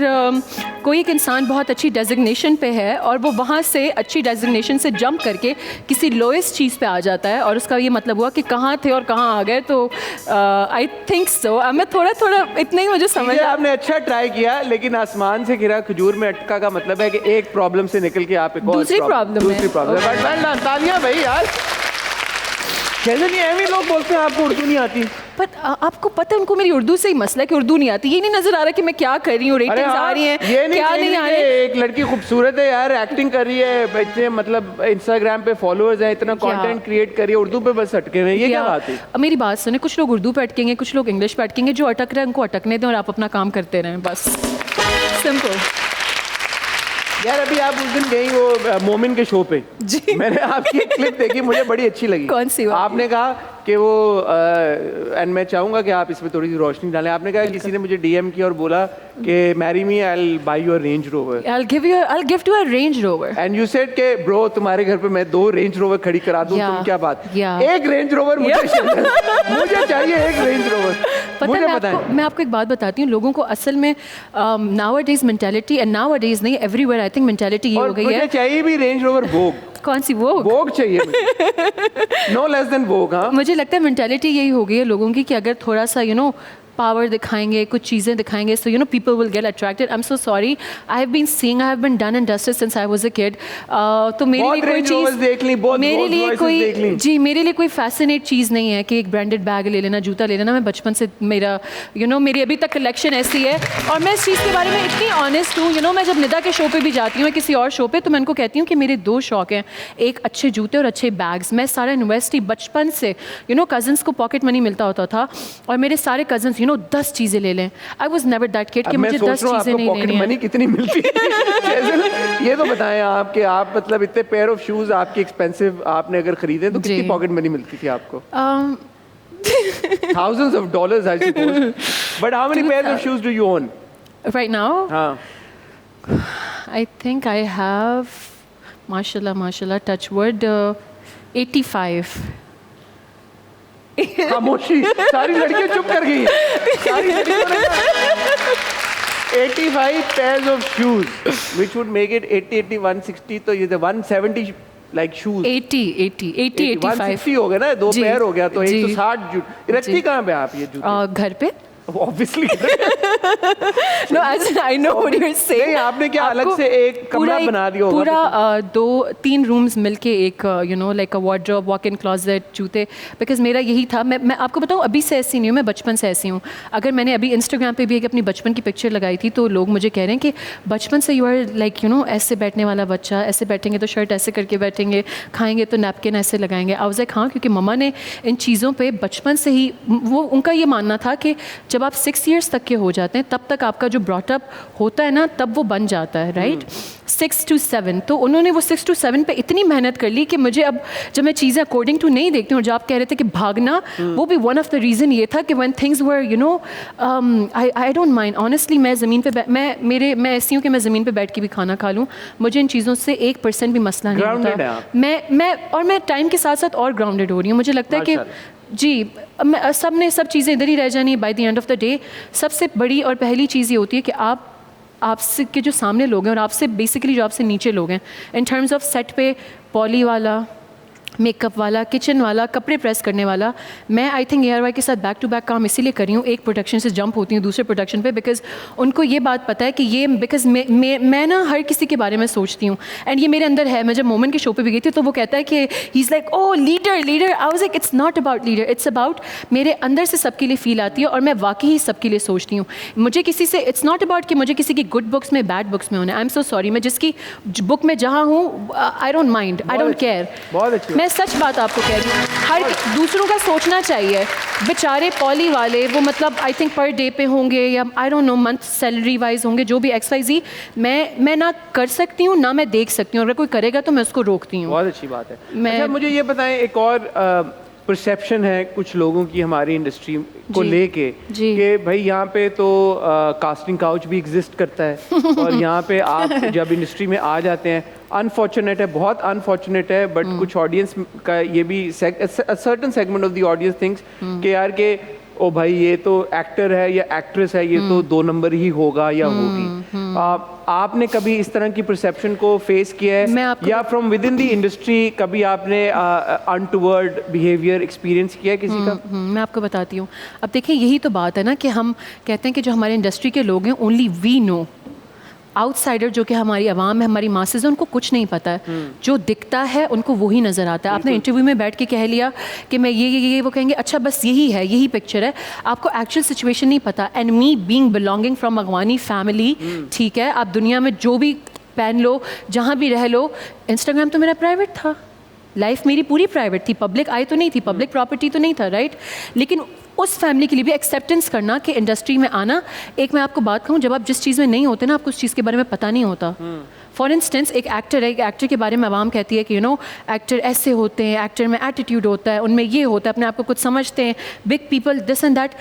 कोई एक इंसान बहुत अच्छी डेजिग्नेशन पे है, और वो वहाँ से अच्छी डेजिग्नेशन से जंप करके किसी लोएस्ट चीज़ पे आ जाता है, और उसका ये मतलब हुआ कि कहाँ थे और कहाँ आ गए, तो आई थिंक सो। मैं थोड़ा इतना ही मुझे समझ। आपने अच्छा ट्राई किया, लेकिन आसमान से गिरा खजूर में अटका का मतलब है कि एक प्रॉब्लम से निकल के आप एक और दूसरी प्रॉब्लम तालियां भाई यार। कैसे नहीं, ऐसे लोग बोलते हैं आपको उर्दू नहीं आती। पर आपको पता है, उनको मेरी उर्दू से ही मसला है कि उर्दू नहीं आती। ये नहीं नजर आ रहा कि मैं क्या कर रही हूँ, रेटिंग्स आ रही हैं, क्या नहीं आ रही। एक लड़की खूबसूरत है यार, एक्टिंग कर रही है, बच्चे मतलब इंस्टाग्राम पे फॉलोअर्स हैं, इतना कंटेंट क्रिएट कर रही है, उर्दू पे बस अटके हुए हैं, ये क्या बात है? मेरी बात सुने, कुछ लोग उर्दू पे अटकेंगे, कुछ लोग इंग्लिश पे अटकेंगे, जो अटक रहे हैं उनको अटकने दें, और आप अपना काम करते रहें, बस सिंपल। यार अभी आप उस दिन गई वो मोमिन के शो पे जी, मैंने आपकी एक क्लिप देखी, मुझे बड़ी अच्छी लगी। कौन सी? आपने कहा कि वो एंड मैं चाहूंगा कि आप इसमें थोड़ी सी रोशनी डालें। आपने कहा किसी ने मुझे डीएम किया और बोला कि marry me, I will buy you a range rover, I'll give you a Range Rover, and you said के ब्रो तुम्हारे घर पे मैं 2 रेंज रोवर खड़ी करा दूं, तुम क्या बात? एक रेंज रोवर मुझे मुझे चाहिए, एक रेंज रोवर। मुझे मैं आपको एक बात बताती हूँ, लोगों को असल में नाउअडेज मेंटालिटी, एंड नाउअडेज नहीं, एवरीवेयर आई थिंक मेंटालिटी ये हो गई है। मुझे चाहिए भी रेंज रोवर वोग। कौन सी वोग? वोग चाहिए मुझे, नो लेस देन वोग। हाँ, मुझे लगता है मेंटालिटी यही हो गई है लोगों की कि अगर थोड़ा सा पावर दिखाएंगे, कुछ चीज़ें दिखाएंगे, so people will get attracted. I am so sorry, I have been seeing, I have been done and dusted since I was a kid. तो मेरे लिए कोई चीज़ देख ली, मेरे लिए कोई जी मेरे लिए कोई फैसिनेट चीज़ नहीं है कि एक ब्रांडेड बैग ले लेना, जूता ले लेना। मैं बचपन से मेरा मेरी अभी तक कलेक्शन ऐसी है, और मैं इस चीज़ के बारे में इतनी ऑनेस्ट हूँ। मैं जब निदा के शो पे भी जाती हूँ, किसी और शो पे, तो मैं उनको कहती हूँ कि मेरे 2 शौक हैं, एक अच्छे जूते और अच्छे बैग्स। मैं सारा यूनिवर्सिटी बचपन से कजन्स को पॉकेट मनी मिलता होता था, और मेरे सारे कजन्स 10 चीज़ें ले लें। I was never that kid कि मुझे 10 चीज़ें नहीं लेनी है। मनी कितनी मिलती है ये तो बताएं आप कि आप मतलब इतने पेयर ऑफ शूज आपके एक्सपेंसिव आपने अगर खरीदे तो कितनी पॉकेट मनी मिलती थी आपको? Thousands of dollars, I suppose. But how many pairs of shoes do you own right now? हाँ, I think I have, mashallah, touch wood, 85. खामोशी, सारी लड़कियां चुप कर गई। सारी लड़कियों ने 85 pairs of shoes, which would make it 80, 80, 160, तो ये 170 लाइक शूज 80 85 160 हो गया ना, 2 जी, पैर हो गया तो जी। 160 जूते रखती कहाँ पे आप ये जूते? घर पे obviously no I know what you are saying. नहीं, आपने क्या अलग से एक कमरा बना दिया होगा? पूरा 2-3 रूम्स मिलके एक you know like a wardrobe, walk in closet, जूते। बिकॉज मेरा यही था, मैं आपको बताऊँ अभी से ऐसी नहीं हूँ, मैं बचपन से ऐसी हूँ। अगर मैंने अभी इंस्टाग्राम पे भी एक अपनी बचपन की पिक्चर लगाई थी तो लोग मुझे कह रहे हैं कि बचपन से you are like you know ऐसे बैठने वाला बच्चा, ऐसे बैठेंगे तो शर्ट ऐसे करके बैठेंगे, खाएंगे तो नैपकिन ऐसे लगाएंगे। आई वाज लाइक हाँ, क्योंकि मम्मा ने इन चीज़ों पे बचपन से ही, वो उनका ये मानना था कि जब आप 6 ईयर्स तक के हो जाते हैं तब तक आपका जो ब्रॉटअप होता है ना तब वो बन जाता है, राइट? 6 to 7, तो उन्होंने वो 6 to 7 पे इतनी मेहनत कर ली कि मुझे अब जब मैं चीज़ें अकॉर्डिंग टू नहीं देखती हूँ, और जब आप कह रहे थे कि भागना, वो भी वन ऑफ द रीज़न ये था कि when things were you know I don't mind honestly, मैं ज़मीन पे मैं ऐसी हूँ कि मैं ज़मीन पे बैठ के भी खाना खा लूँ, मुझे इन चीज़ों से 1% भी मसला नहीं होता। मैं टाइम के साथ साथ और ग्राउंडेड हो रही हूँ। मुझे लगता है कि जी, सब चीज़ें इधर ही रह जानी by the end of the day. सबसे बड़ी और पहली चीज़ ये होती है कि आपसे के जो सामने लोग हैं और आपसे बेसिकली जो आपसे नीचे लोग हैं, इन टर्म्स ऑफ सेट पे पॉली वाला, मेकअप वाला, किचन वाला, कपड़े प्रेस करने वाला, मैं आई थिंक ARY के साथ बैक टू बैक काम इसीलिए कर रही हूँ, एक प्रोडक्शन से जंप होती हूँ दूसरे प्रोडक्शन पे, बिकॉज उनको ये बात पता है कि ये बिकॉज मैं ना हर किसी के बारे में सोचती हूँ, एंड ये मेरे अंदर है। मैं जब मोमेंट के शो पे भी गई थी तो वो कहता है कि he is like oh leader, I was like it's not about leader, it's about मेरे अंदर से सबके लिए फील आती है और मैं वाकई ही सबके लिए सोचती हूँ। मुझे किसी से, इट्स नॉट अबाउट कि मुझे किसी की गुड बुक्स में बैड बुक्स में होना है। आई एम सो सॉरी, मैं जिसकी बुक में जहाँ हूँ I don't mind, I don't care. बहुत अच्छी, मैं सच बात आपको कह रही हूँ, हर दूसरों का सोचना चाहिए। बेचारे पॉली वाले वो मतलब आई थिंक पर डे पे होंगे या आई don't no month salary wise होंगे, जो भी XYZ, मैं ना कर सकती हूँ ना मैं देख सकती हूँ। अगर कोई करेगा तो मैं उसको रोकती हूँ। बहुत अच्छी बात है। अच्छा, मुझे ये बताएं, एक और परसेप्शन है कुछ लोगों की हमारी इंडस्ट्री को लेके कि भाई यहाँ पे तो कास्टिंग काउच भी एग्जिस्ट करता है और यहाँ पे आप जब इंडस्ट्री में आ जाते हैं, अनफॉर्चुनेट है, बहुत अनफॉर्चुनेट है, बट कुछ ऑडियंस का ये भी certain segment of the audience thinks कि यार के ओ भाई ये तो एक्टर है या एक्ट्रेस है, ये तो 2 नंबर ही होगा या होगी। आपने कभी इस तरह की परसेप्शन को फेस किया है या from with in the industry कभी आपने अनटुवर्ड बिहेवियर एक्सपीरियंस किया है किसी का? मैं आपको बताती हूँ। अब देखिए, यही तो बात है ना कि हम कहते हैं कि जो हमारे इंडस्ट्री के लोग हैं, ओनली वी नो। आउटसाइडर जो कि हमारी आवाम है, हमारी मासेस है, उनको कुछ नहीं पता है। जो दिखता है उनको वही नज़र आता है। आपने इंटरव्यू में बैठ के कह लिया कि मैं ये वो कहेंगे अच्छा बस यही है, यही पिक्चर है, आपको एक्चुअल सिचुएशन नहीं पता। And me being belonging from अगवानी फैमिली, ठीक है, आप दुनिया में जो भी पहन लो, जहाँ भी रह लो, इंस्टाग्राम तो मेरा प्राइवेट था, लाइफ मेरी पूरी प्राइवेट थी, पब्लिक आई तो नहीं थी, पब्लिक प्रॉपर्टी तो नहीं था, राइट? लेकिन उस फैमिली के लिए भी एक्सेप्टेंस करना कि इंडस्ट्री में आना, एक मैं आपको बात कहूँ, जब आप जिस चीज़ में नहीं होते ना, आपको उस चीज़ के बारे में पता नहीं होता। फॉर इंस्टेंस, एक एक्टर है, एक एक्टर के बारे में आवाम कहती है कि यू नो एक्टर ऐसे होते हैं, एक्टर में एटीट्यूड होता है, उनमें ये होता है, अपने आप को कुछ समझते हैं, big people this and that.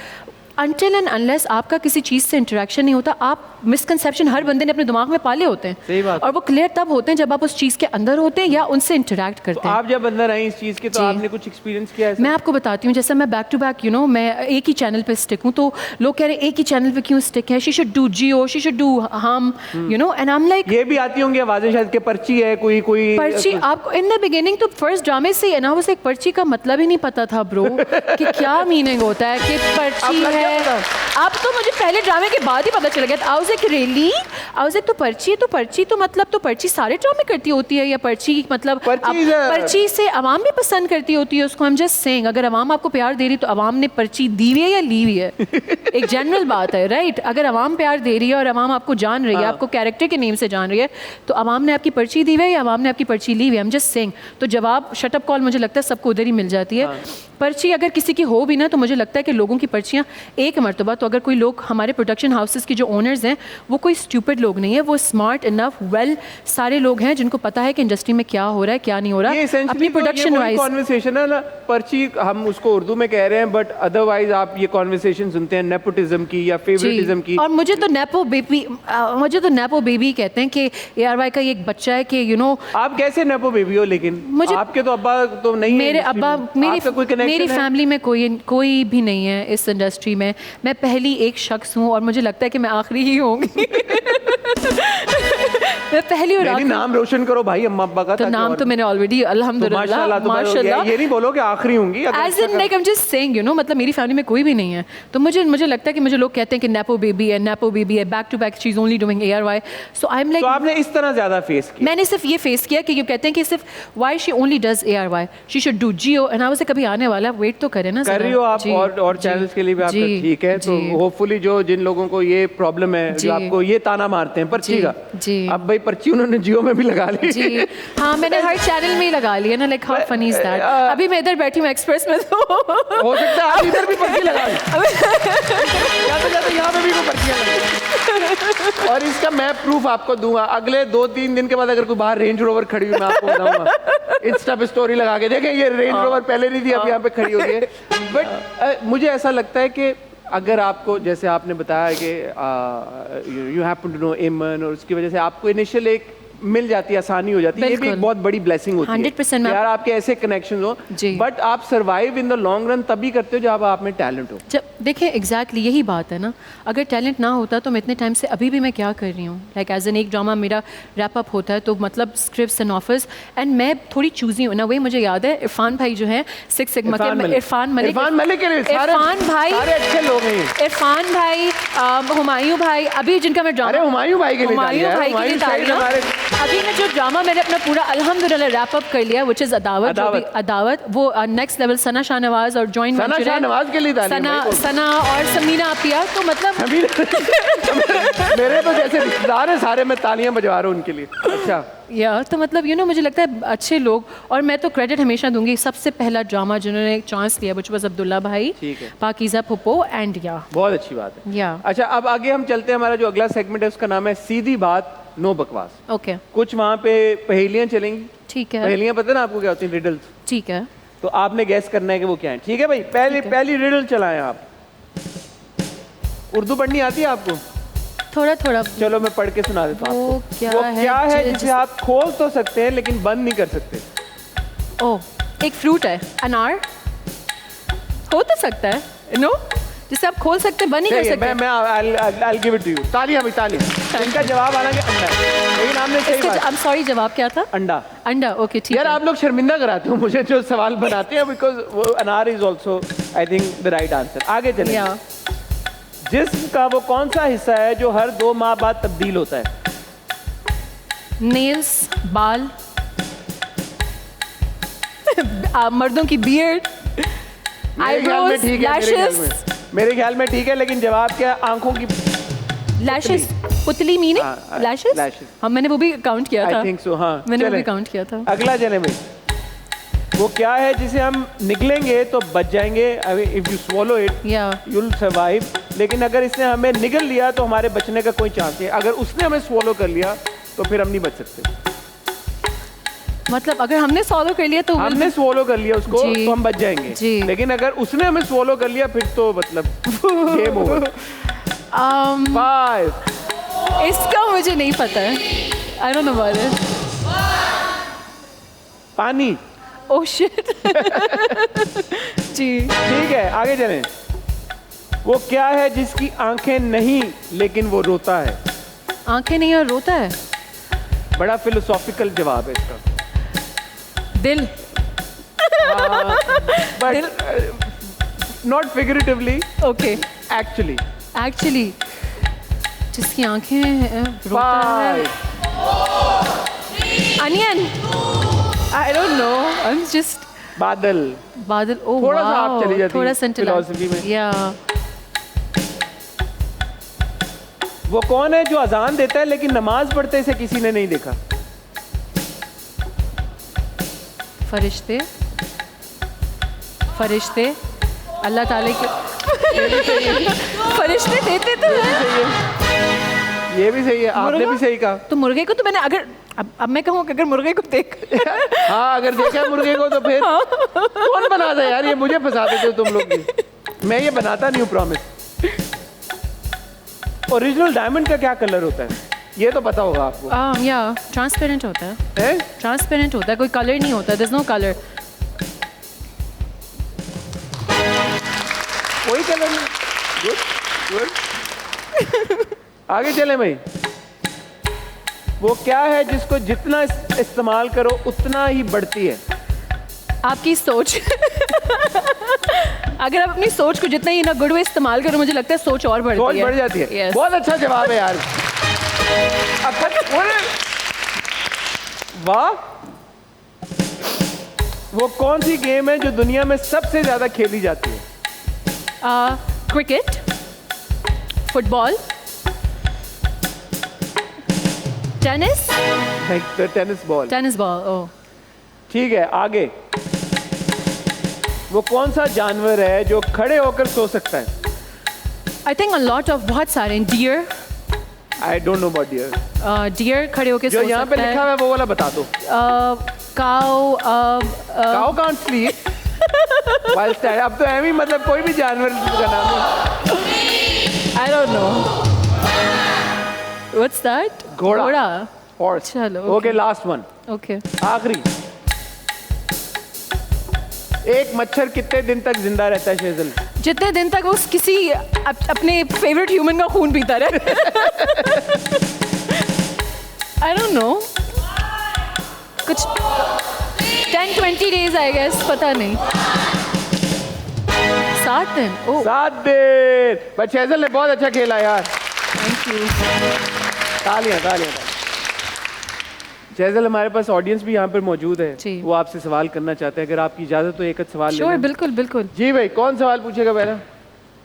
Until and unless आपका किसी चीज़ से इंटरेक्शन नहीं होता, आप मिसकंसेप्शन हर बंदे ने अपने दिमाग में पाले होते हैं। सही बात। और वो क्लियर तब होते हैं जब आप उस चीज़ के अंदर होते हैं या उनसे इंटरेक्ट करते हैं। आप जब अंदर आई इस चीज़ के तो आपने कुछ एक्सपीरियंस किया है? मैं आपको बताती हूँ, जैसे मैं back to back you know मैं एक ही चैनल पे स्टिक हूँ, तो लोग कह रहे हैं एक ही चैनल पे क्यों स्टिक है, she should do Geo, she should do Hum, you know, and I am like ये भी आती होंगी आवाज़ें शायद के पर्ची है, कोई पर्ची। आपको इन द बिगिनिंग तो फर्स्ट ड्रामे से है ना, बस एक पर्ची का मतलब ही नहीं पता था ब्रो कि क्या मीनिंग होता है कि पर्ची है। आप तो मुझे पहले ड्रामे के बाद ही पता चल गया। आई was like really, I was like तो पर्ची तो मतलब तो पर्ची सारे ड्रामे करती होती है या पर्ची मतलब पर्ची से आवाम भी पसंद करती होती है उसको। आई एम जस्ट सेइंग, अगर आवाम आपको प्यार दे रही तो आवाम ने पर्ची दी हुई है या ली हुई है, एक जनरल बात है, राइट? अगर आवाम प्यार दे रही है और आवाम आपको जान रही है, आपको कैरेक्टर के नेम से जान रही है, तो आवाम ने आपकी पर्ची दी हुई है या आवाम ने आपकी पर्ची ली हुई है? आई एम जस्ट सेइंग। तो जवाब शटअप कॉल मुझे लगता है सबको उधर ही मिल जाती है। पर्ची अगर किसी की हो भी ना, तो मुझे लगता है कि लोगों की पर्चियाँ एक मरतबा, तो अगर कोई लोग हमारे प्रोडक्शन हाउसेस के जो ओनर्स हैं वो कोई स्टूपिड लोग नहीं है, वो स्मार्ट इनफ वेल सारे लोग हैं जिनको पता है कि इंडस्ट्री में क्या हो रहा है क्या नहीं हो रहा। अपनी प्रोडक्शन वाइज कॉन्वर्सेशन है ना, पर्ची हम उसको उर्दू में कह रहे हैं, बट अदरवाइज आप ये कॉन्वर्सेशन सुनते हैं नेपोटिज्म की या फेवरेटिज्म की। और मुझे तो नेपो बेबी कहते हैं कि ARY का ये एक बच्चा है कि यू नो। आप कैसे नेपो बेबी हो? लेकिन मुझे आपके तो अब्बा तो नहीं, मेरे अब्बा, मेरी है? फैमिली में कोई भी नहीं है इस इंडस्ट्री में। मैं पहली एक शख्स हूँ और मुझे लगता है कि मैं आखिरी ही होंगी। मैं पहली और नहीं, नाम रोशन करो भाई अम्मा अब्बा का। तो नाम तो मैंने ऑलरेडी अल्हम्दुलिल्लाह माशाल्लाह, ये नहीं बोलो कि आखिरी होंगी। As in like I am just saying you know, मतलब मेरी फैमिली में कोई भी नहीं है। तो मुझे लगता है कि मुझे लोग कहते हैं कि नेपो बेबी है, back to back she is only doing ARY। So I am like, तो आपने इस तरह ज्यादा फेस किया? मैंने सिर्फ ये फेस किया कि ये कहते हैं कि सिर्फ why she only does ARY, she should do Jio. And I was कभी आने वाला है, वेट तो करें ना। कर रही हो आप, और चैनल्स के लिए भी आपका ठीक है। तो होपफुली जो जिन लोगों को ये प्रॉब्लम है, जो आपको ये ताना मारते हैं पर्ची का, अब भाई पर्ची उन्होंने जियो में भी लगा ली। जी हाँ, मैंने हर चैनल में ही लगा लिया ना। Like how funny is that. अभी मैं इधर बैठी हूँ एक्सप्रेस में, तो हो सकता है आप इधर भी पर्ची लगा लें। जाते यहाँ पे भी वो पर्चियाँ लगी। और इसका मैं प्रूफ आपको दूंगा। अगले 2-3 दिन के बाद अगर कोई बाहर रेंज रोवर खड़ी हुई, मैं आपको बताऊंगा इंस्टा पे स्टोरी लगा के, देखें ये रेंज रोवर पहले नहीं थी, अब यहाँ पे खड़ी हो गई है। बट मुझे ऐसा लगता है कि अगर आपको, जैसे आपने बताया कि यू हैपन टू नो एमन, और उसकी वजह से आपको इनिशियल एक मिल जाती है, आसानी हो जाती है, ये भी एक बहुत बड़ी ब्लेसिंग होती है 100% यार, आपके ऐसे कनेक्शन हो। बट आप survive in the long run तभी करते हो जब आप में टैलेंट हो। जब देखिए एग्जैक्टली यही बात है ना, अगर टैलेंट ना होता तो मैं इतने टाइम से अभी भी मैं क्या कर रही हूँ। लाइक एज एन एक ड्रामा मेरा रैप अप होता है, तो मतलब स्क्रिप्ट्स एंड ऑफर्स, एंड मैं थोड़ी चूजी हूँ ना। वही मुझे याद है इरफान भाई जो है सिक्स सिग्मा के, इरफान मलिक भाई, अच्छे लोग हैं। इरफान भाई, हुमायूं भाई, अभी जिनका मैं ड्रामा, हुमायूं भाई के लिए अभी मैं जो ड्रामा मैंने अपना पूरा अल्हम्दुलिल्लाह रैप अप कर लिया, व्हिच इज अदावत, वो नेक्स्ट लेवल सना शाहनवाज और जॉइंट वेंचर शाहनवाज के लिए सना और समीना आपिया। तो मतलब मेरे तो जैसे रिश्तेदार हैं सारे, मैं तालियां बजवा रहा हूं उनके लिए। अच्छा या तो मतलब यू नो मुझे लगता है अच्छे लोग, और मैं तो क्रेडिट हमेशा दूंगी सबसे पहला ड्रामा जिन्होंने एक चांस लिया, व्हिच वाज अब्दुल्ला भाई, पाकीज़ा फुप्पो एंड या। बहुत अच्छी बात है। या अच्छा, अब आगे हम चलते हैं। हमारा जो अगला सेगमेंट है उसका नाम है सीधी बात नो बकवास। ओके, कुछ वहाँ पे पहेलियाँ चलेंगी। ठीक है। पहेलियाँ पता ना आपको क्या होती हैं? रिडल्स। ठीक है, तो आपने गैस करना है कि वो क्या है। ठीक है भाई, पहली रिडल चलाएं आप। उर्दू पढ़नी आती है आपको? थोड़ा थोड़ा। चलो मैं पढ़ के सुना देता हूँ वो आपको। क्या वो है, क्या है जिसे आप खोल तो सकते हैं लेकिन बंद नहीं कर सकते? ओह, एक फ्रूट है, अनार। हो तो सकता है, नो, जिसे आप खोल सकते बंद नहीं कर सकते। मैं I'll give it to you। तालियां भी तालियां। इनका जवाब आना कि अंडा है, लेकिन आपने सही बात। I'm sorry, जवाब क्या था? अंडा। अंडा, ओके ठीक है। यार आप लोग शर्मिंदा कराते हो मुझे जो सवाल बनाते हैं, बिकॉज वो अनार is also I think the right answer. आगे चलिए। जिस्म का वो कौन सा हिस्सा है जो हर 2 माह बाद तब्दील होता है? नेल्स, बाल, मर्दों की बियर्ड, आईब्रोज, लैशेस। मेरे ख्याल में ठीक है, लेकिन जवाब क्या? आंखों की लैशेस, पुतली मीनिंग लैशेस। हाँ, मैंने वो भी काउंट किया था। आई थिंक सो, हाँ मैंने वो भी काउंट किया था। अगला चले भाई। वो क्या है जिसे हम निगलेंगे तो बच जाएंगे? If you swallow it you will survive, लेकिन अगर इसने हमें निगल लिया तो हमारे बचने का कोई चांस नहीं। अगर उसने हमें स्वॉलो कर लिया तो फिर हम नहीं बच सकते। मतलब अगर हमने स्वॉलो कर लिया तो हमने स्वॉलो कर लिया उसको तो हम बच जाएंगे, लेकिन अगर उसने हमें स्वॉलो कर लिया फिर तो मतलब गेम ओवर। 5। इसका मुझे नहीं पता है, I don't know about it. पानी। Oh shit. जी ठीक है, आगे चलें। वो क्या है जिसकी आंखें नहीं लेकिन वो रोता है? आंखें नहीं और रोता है? बड़ा फिलोसॉफिकल जवाब है इसका। दिल। But not figuratively, okay, actually जिसकी आंखें रोता है। Onion, I don't no, I am just. बादल। ओह थोड़ा सा आप चली जाती थोड़ा फिलॉसफी में। या वो कौन है जो अजान देता है लेकिन नमाज पढ़ते इसे किसी ने नहीं देखा? फरिश्ते, अल्लाह ताला के फरिश्ते देते तो हैं। ये भी सही है, आपने भी सही कहा। तो मुर्गे को तो मैंने, अगर अब मैं कहूँ कि अगर मुर्गे को देख हाँ, अगर देखा मुर्गे को तो फिर कौन बनाता है यार? ये मुझे फंसा देते हो तुम लोग भी। मैं ये बनाता नहीं हूँ, प्रॉमिस। ओरिजिनल डायमंड का क्या कलर होता है? ये तो पता होगा आपको। या ट्रांसपेरेंट होता है। ट्रांसपेरेंट होता है, कोई कलर नहीं होता, देयर इज नो कलर। कोई कलर नहीं। Good good. आगे चले भाई। वो क्या है जिसको जितना इस्तेमाल करो उतना ही बढ़ती है? आपकी सोच। अगर आप अपनी सोच को जितना ही ना गुड वे इस्तेमाल करो, मुझे लगता है सोच और बढ़ती सोच है। बढ़ जाती है। Yes. बहुत अच्छा जवाब है यार। वाह। वो कौन सी गेम है जो दुनिया में सबसे ज्यादा खेली जाती है? Cricket, football, tennis. Tennis ball. Tennis ball. Oh, ठीक है, आगे। वो कौन सा जानवर है जो खड़े होकर सो सकता है? I think a lot of, बहुत सारे। Deer. I don't know about deer. Deer खड़े होकर जो सो यहाँ पे सकता लिखा हुआ है वो वाला बता दो। Cow. Cow can't sleep while standing. अब तो ऐਵੇਂ मतलब कोई भी जानवर का नाम है। I don't know what's that. घोड़ा। घोड़ा। हॉर्स। चलो, ओके, लास्ट वन, ओके। आखिरी। एक मच्छर कितने दिन तक जिंदा रहता है शेजल? जितने दिन तक वो किसी अपने फेवरेट ह्यूमन का खून पीता रहे। आई डोंट नो, कुछ 10-20 डेज आई गेस, पता नहीं। 7 दिन। ओह, 7 दिन। बट शेजल ने बहुत अच्छा खेला यार। Thank you. तालियां तालियां। शेजल, हमारे पास ऑडियंस भी यहाँ पर मौजूद है, जी। वो आपसे सवाल करना चाहते हैं। अगर आपकी इजाजत तो एक सवाल श्योर, लेना। बिल्कुल बिल्कुल। जी भाई, कौन सवाल पूछेगा पहला?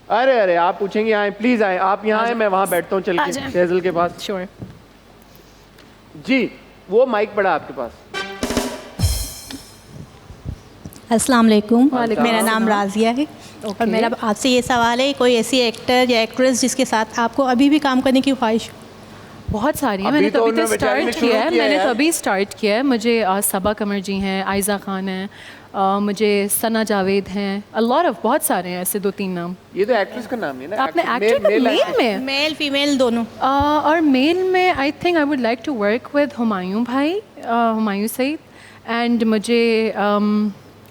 अरे अरे, आप पूछेंगे? आए प्लीज, आए आप यहाँ आए, मैं वहाँ बैठता हूँ चल आ के जाएं। शेजल के पास। श्योर। जी, वो माइक पड़ा आपके पास। अस्सलाम वालेकुम। वालेकुम मेरा नाम अस्सलाम। राजिया है ओके। और मेरा आपसे ये सवाल है, कोई ऐसी एक्टर या एक्ट्रेस जिसके साथ आपको अभी भी काम करने की ख्वाहिश हो? बहुत सारी है। अभी मैंने तो तो अभी उन्होंने तो बेचारी ने स्टार्ट शुरू किया है। किया मैंने यार। तो अभी स्टार्ट किया है। मुझे सबा कमर जी हैं, आयज़ा खान हैं, मुझे सना जावेद हैं, अ लॉट ऑफ, बहुत सारे हैं ऐसे 2-3 नाम। ये तो एक्ट्रेस का नाम है ना? आपने एक्टर का मेल में? मेल फीमेल दोनों। और मेल में I think I would like to work with Humayun भाई, हुमायूं सईद। एंड मुझे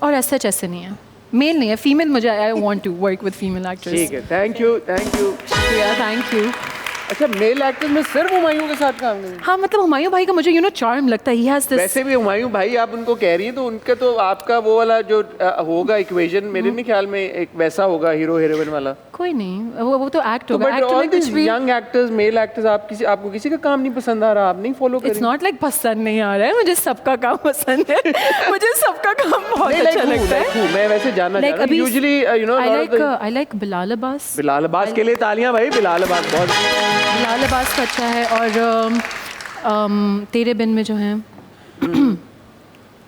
और ऐसे नहीं है, मेल नहीं है, फीमेल। मुझे I want to work with female actress. ठीक है, thank you thank you. Thank you. अच्छा, मेल एक्टर्स में सिर्फ हुमायूं के साथ काम करें? हाँ, मतलब हुमायूं भाई का मुझे चार्म लगता है। He has this. वैसे भी हुमायूं भाई आप उनको कह रही हैं तो उनका तो आपका वो वाला जो होगा इक्वेशन, मेरे नहीं ख्याल में एक वैसा होगा, हीरो हीरोइन वाला। कोई नहीं, वो तो एक्ट तो होगा। बट एक्ट ऑल में कुछ भी। यंग एक्टर्स, मेल एक्टर्स, आपको किसी का काम नहीं पसंद आ रहा? आप नहीं फॉलो कर इट्स नॉट लाइक पसंद नहीं आ रहा है, मुझे सबका काम पसंद है। मुझे सबका काम बहुत अच्छा लगता है। मैं वैसे जानना चाह रहा हूं, usually you know I like Bilal Abbas. Bilal Abbas के लिए तालियां भाई। बिलाल अब्बास बहुत बिलाल अब्बास का अच्छा है। और तेरे बिन में जो है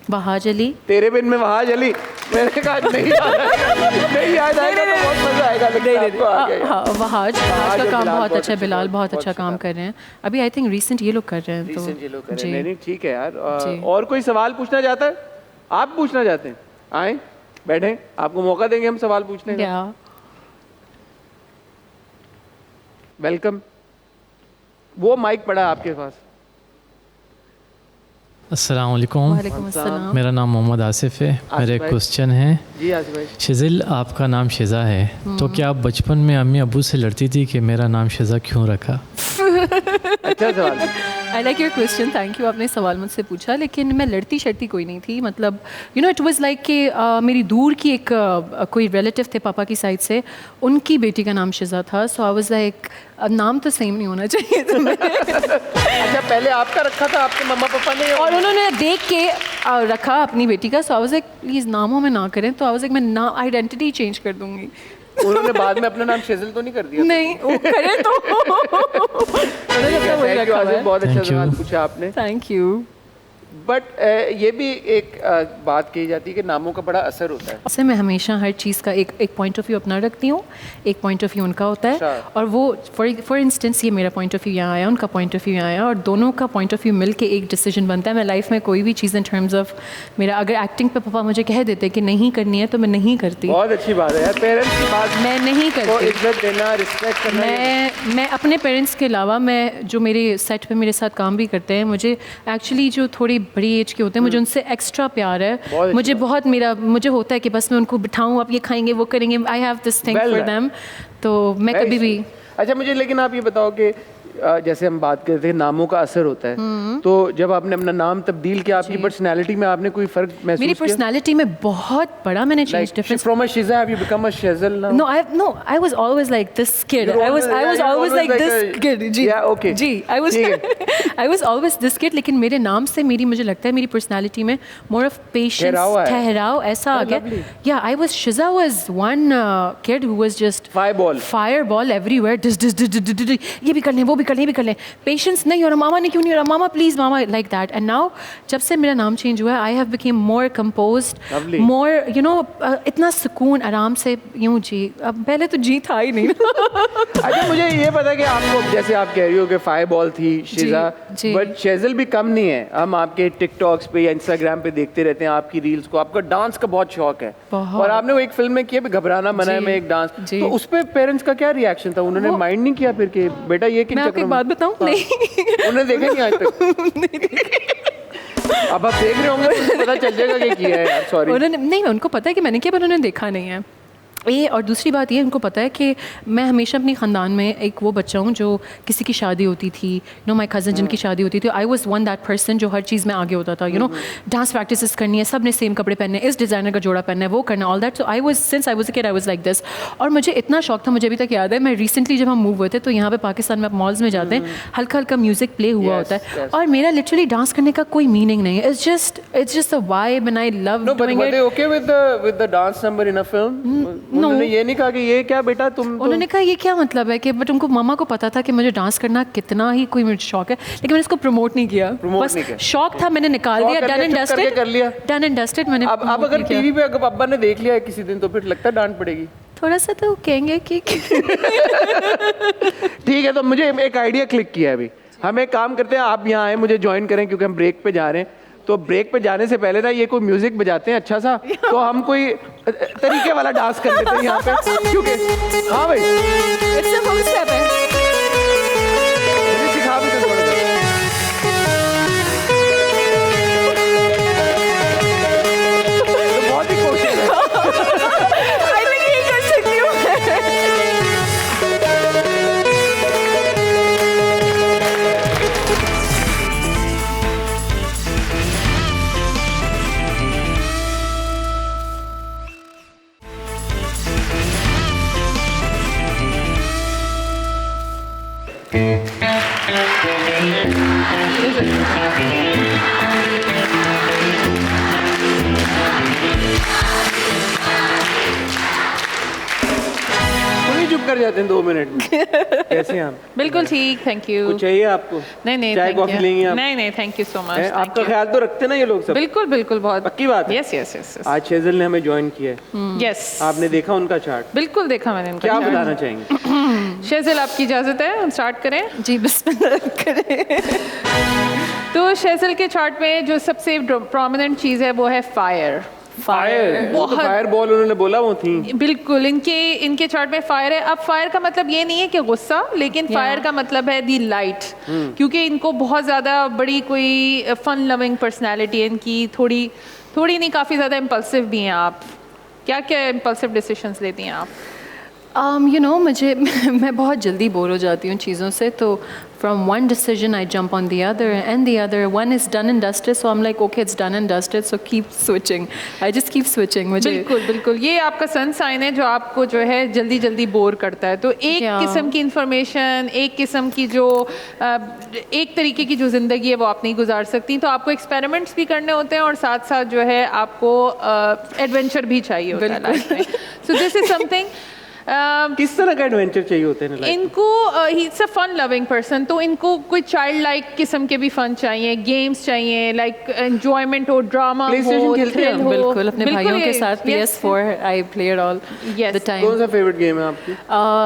वहाज अली। तेरे बिन में वहाज अली। मैंने कहा नहीं याद आएगा तो बहुत मजा आएगा, लेकिन आपको आ गया। हाँ, वहाज का और काम बिलाल बहुत अच्छा है। बिलाल बहुत बहुत अच्छा अच्छा काम कर रहे हैं अभी। आई थिंक रिसेंट ये लोग कर रहे हैं। रिसेंट ये लोग कर रहे जी। हैं। नहीं ठीक है यार। जी। और कोई सवाल पूछना चाहता है? आप पूछना चाहते हैं? आए बैठे, आपको मौका देंगे हम सवाल पूछने का। या वेलकम। वो माइक पड़ा है आपके पास। अस्सलाम वालेकुम। वालेकुम अस्सलाम। मेरा नाम मोहम्मद आसिफ है। मेरा एक भाई। क्वेश्चन है, जी आसिफ भाई। शिजिल आपका नाम शिजा है, तो क्या आप बचपन में अम्मी अबू से लड़ती थी कि मेरा नाम शिजा क्यों रखा? अच्छा सवाल। I like your question, thank you. आपने सवाल मुझसे पूछा, लेकिन मैं लड़ती शड़ती कोई नहीं थी। मतलब इट वाज लाइक कि मेरी दूर की एक कोई रिलेटिव थे पापा की साइड से, उनकी बेटी का नाम शिजा था। सो आई वाज लाइक नाम तो सेम नहीं होना चाहिए तुम्हें। अच्छा, पहले आपका रखा था आपके मम्मा पापा ने? और उन्होंने देख के रखा अपनी बेटी का। सो आई वाज लाइक प्लीज़ नामों में ना करें। तो आई वाज लाइक मैं ना आइडेंटिटी चेंज कर दूंगी। उन्होंने बाद में अपना नाम शेजल तो नहीं कर दिया? नहीं, वो करें तो उन्होंने अपना वही Thank you, रखा हुआ आसिफ, है। बहुत अच्छा Thank you. सवाल पूछा आपने। Thank you. बट ये भी एक बात कही जाती है कि नामों का बड़ा असर होता है। उससे मैं हमेशा हर चीज़ का एक पॉइंट ऑफ व्यू अपना रखती हूँ, एक पॉइंट ऑफ व्यू उनका होता है। अच्छा। और वो फॉर इंस्टेंस ये मेरा पॉइंट ऑफ व्यू यहाँ आया, उनका पॉइंट ऑफ व्यू यहाँ आया, और दोनों का पॉइंट ऑफ व्यू मिल के एक डिसीजन बनता है। मैं लाइफ में कोई भी चीज़ इन टर्म्स ऑफ मेरा, अगर एक्टिंग पे पापा मुझे कह देते कि नहीं करनी है तो मैं नहीं करती। बहुत अच्छी बात है यार, पेरेंट्स की बात मैं नहीं को करती। इज्जत देना, रिस्पेक्ट करना। मैं अपने पेरेंट्स के अलावा, मैं जो मेरे सेट पे मेरे साथ काम भी करते हैं, मुझे एक्चुअली जो थोड़ी बड़ी एज के होते हैं मुझे उनसे एक्स्ट्रा प्यार है, मुझे होता है कि बस मैं उनको बिठाऊँ, आप ये खाएंगे वो करेंगे, आई have this thing for them, तो मैं कभी भी। अच्छा मुझे लेकिन आप ये बताओ कि जैसे हम बात करते हैं नामों का असर होता है, तो जब आपने अपना नाम तब्दील किया आपकी पर्सनालिटी में आपने कोई फर्क महसूस मेरी किया? पर्सनालिटी में बहुत बड़ा मैंने change difference. From a Shiza have you become a Shazal now? No, I was always like this kid. I was always like this kid. जी, Yeah, okay. जी, I was always this kid. लेकिन मेरे नाम से मुझे लगता है मेरी पर्सनालिटी में more of patience, ठहराव ऐसा आ गया। Yeah, Shiza was one kid who was just fireball everywhere. ये भी कर लें, वो भी कर लें, ये भी कर लें, पेशेंस नहीं हो रहा, मामा ने क्यों नहीं हो रहा, mama please, mama, like that. And now जब से मेरा नाम चेंज हुआ है I have became more composed, more इतना सुकून आराम से यूं जी। अब पहले तो जी था ही नहीं। अच्छा मुझे ये पता है कि आपको जैसे आप कह रही हो कि फायरबॉल थी शिजा, बट शेजल भी कम नहीं है। हम आपके टिकटॉक्स पे या इंस्टाग्राम पे देखते रहते हैं आपकी रील्स को, आपका डांस का बहुत शौक है और आपने वो एक फिल्म में किया घबराना मना है में एक डांस, तो उस पे पेरेंट्स का क्या रिएक्शन था? उन्होंने माइंड नहीं किया फिर कि बेटा ये किन चक्कर में? बात बताऊं? नहीं, उन्होंने देखा नहीं आज तक? अब आप देख रहे होंगे तो पता चल जाएगा कि किया है यार, सॉरी। उन्होंने नहीं, उनको पता है कि मैंने किया पर उन्होंने देखा नहीं है ये। और दूसरी बात ये उनको पता है कि मैं हमेशा अपनी ख़ानदान में एक वो बच्चा हूँ जो किसी की शादी होती थी, माई कज़न जिनकी शादी होती थी, I was one that person जो हर चीज़ में आगे होता था। डांस प्रैक्टिस करनी है, सब ने सेम कपड़े पहनने, इस डिज़ाइनर का जोड़ा पहनना है, वो करना, all that. So I was since I was a kid I was like this. और मुझे इतना शौक था, मुझे अभी तक याद है, मैं रिसेंटली जब हम मूव हुए थे तो यहाँ पे पाकिस्तान में आप मॉल्स में जाते हैं, हल्का हल्का म्यूजिक प्ले हुआ होता है और मेरा लिटरली डांस करने का कोई मीनिंग नहीं है, it's just a vibe and I love doing it. Okay with the dance number in a film? उन्होंने ये नहीं कहा कि ये क्या बेटा तुम? उन्होंने कहा ये क्या मतलब है कि, बट उनको मामा को पता था कि मुझे डांस करना कितना ही कोई मुझे शौक है, लेकिन मैंने इसको प्रमोट नहीं किया। बस शौक था, मैंने निकाल दिया, डन एंड डस्टेड कर लिया, डन एंड डस्टेड मैंने। अब अगर टीवी पे अगर अब्बा ने देख लिया है किसी दिन तो फिर लगता है डांट पड़ेगी? थोड़ा सा तो कहेंगे कि ठीक है। तो मुझे एक आइडिया क्लिक किया है अभी, हम एक काम करते हैं, आप यहाँ आए मुझे ज्वाइन करें क्योंकि हम ब्रेक पे जा रहे हैं। तो ब्रेक पे जाने से पहले ना ये कोई म्यूजिक बजाते हैं अच्छा सा, तो हम कोई तरीके वाला डांस कर लेते हैं यहाँ पे, क्योंकि हाँ भाई इट्स अ फुल स्टेप है, मुझे सिखा भी दो थोड़ा सा। तो बहुत ही कोशिश है। आई थिंक ये कर सकती हूँ। चुप कर जाते हैं 2 मिनट में। कैसे हैं आप? बिल्कुल ठीक, थैंक यू। कुछ चाहिए आपको? नहीं चाय कॉफी लेंगे आप? नहीं थैंक यू सो मच। आपका ख्याल तो रखते ना ये लोग सब? बिल्कुल बहुत पक्की बात है। यस। आज शेजल ने हमें ज्वाइन किया है। यस, आपने देखा उनका चार्ट? बिल्कुल देखा मैंने उनका। क्या बताना चाहेंगे? शेजल आपकी इजाजत है हम स्टार्ट करें? जी बिस्मिल्लाह करें। तो शेजल के चार्ट में जो सबसे प्रोमिनेंट चीज़ है वो है फायर। फायर बॉल उन्होंने बोला वो थी। बिल्कुल, इनके चार्ट में फायर है। अब फायर का मतलब ये नहीं है कि गुस्सा, लेकिन फायर का मतलब है दी लाइट, क्योंकि इनको बहुत ज़्यादा बड़ी कोई फन लविंग पर्सनैलिटी है इनकी, थोड़ी नहीं काफ़ी ज़्यादा इम्पल्सिव भी हैं आप। क्या इम्पल्सिव डिसीजंस लेती हैं आप? मैं बहुत जल्दी बोर हो जाती हूँ चीज़ों से, तो from one decision I jump on the other and the other, one is done and dusted, so I am like okay it's done and dusted, so keep switching, I just keep switching. मुझे बिल्कुल ये आपका sun sign है जो आपको जो है जल्दी बोर करता है। तो एक किस्म की इंफॉर्मेशन, एक किस्म की जो एक तरीके की जो ज़िंदगी है वो आप नहीं गुजार सकती, तो आपको एक्सपेरिमेंट्स भी करने होते हैं और साथ साथ जो है आपको एडवेंचर भी चाहिए होता है लाइफ में। So this is something. किस तरह का एडवेंचर चाहिए होते हैं लाइफ? इनको ही it's a fun loving person, तो इनको कोई चाइल्ड लाइक किस्म के भी फन चाहिए, गेम्स चाहिए, लाइक एंजॉयमेंट हो, ड्रामा हो, थ्रिल हो। बिल्कुल अपने भाइयों के साथ PS4 I play it all the time. कौन सा फेवरेट गेम है आपकी?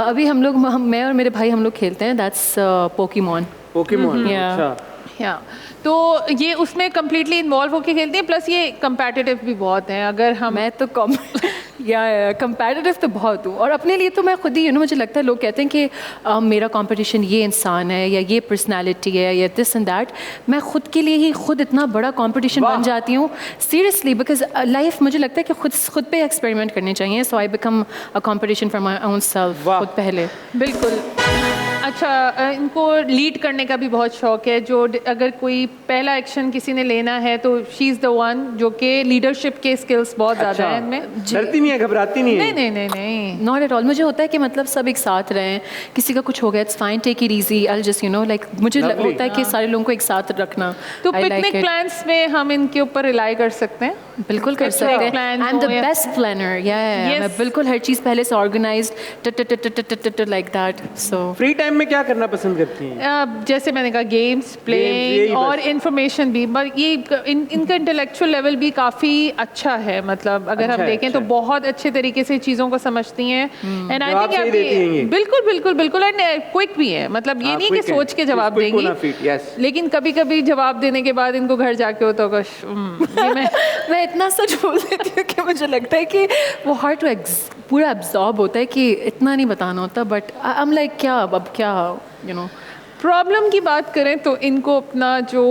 अभी मैं और मेरे भाई हम लोग खेलते हैं, दैट्स पोकेमॉन। अच्छा। या तो ये उसमें कम्प्लीटली इन्वॉल्व होके खेलती हैं, प्लस ये कंपेटिटिव भी बहुत हैं। अगर हम मैं तो या कंपैरेटिव तो बहुत हूँ, और अपने लिए तो मैं खुद ही मुझे लगता है लोग कहते हैं कि मेरा कंपटीशन ये इंसान है या ये पर्सनालिटी है या दिस एंड दैट, मैं खुद के लिए ही खुद इतना बड़ा कंपटीशन बन जाती हूँ सीरियसली, बिकॉज लाइफ मुझे लगता है कि खुद पे एक्सपेरिमेंट करने चाहिए। So I become a competition for my own self खुद पहले। बिल्कुल। अच्छा, इनको लीड करने का भी बहुत शौक है। जो अगर कोई पहला एक्शन किसी ने लेना है तो शी इज़ द वन, जो कि लीडरशिप के स्किल्स बहुत ज़्यादा हैं इनमें। डरती नहीं है, घबराती नहीं है? नहीं नहीं नहीं नहीं, नॉट एट ऑल। मुझे होता है कि मतलब सब एक साथ रहें, किसी का कुछ हो गया it's fine, take it easy, I just like मुझे होता है कि सारे लोगों को एक साथ रखना। तो पिकनिक प्लान्स में हम इनके ऊपर रिलाई कर सकते हैं? बिल्कुल कर सकते हैं। I am the best planner. या मैं बिल्कुल हर चीज़ पहले से organised like that. So free time में क्या करना पसंद करती हैं? जैसे मैंने कहा गेम्स प्लेइंग और इन्फॉर्मेशन भी, पर ये इनका इंटेलेक्चुअल लेवल भी काफ़ी अच्छा है। मतलब अगर हम देखें तो बहुत अच्छे तरीके से चीज़ों को समझती हैं। एंड आई थिंक बिल्कुल बिल्कुल बिल्कुल, एंड क्विक भी है। मतलब ये नहीं कि सोच के जवाब देंगी, लेकिन कभी कभी जवाब देने के बाद इनको घर जाके होता होगा मैं इतना सच बोल देती हूँ कि मुझे लगता है कि वो हार्ड टू पूरा एब्जॉर्ब होता है कि इतना नहीं बताना होता, बट आई एम लाइक क्या अब क्या प्रॉब्लम की बात करें तो इनको अपना जो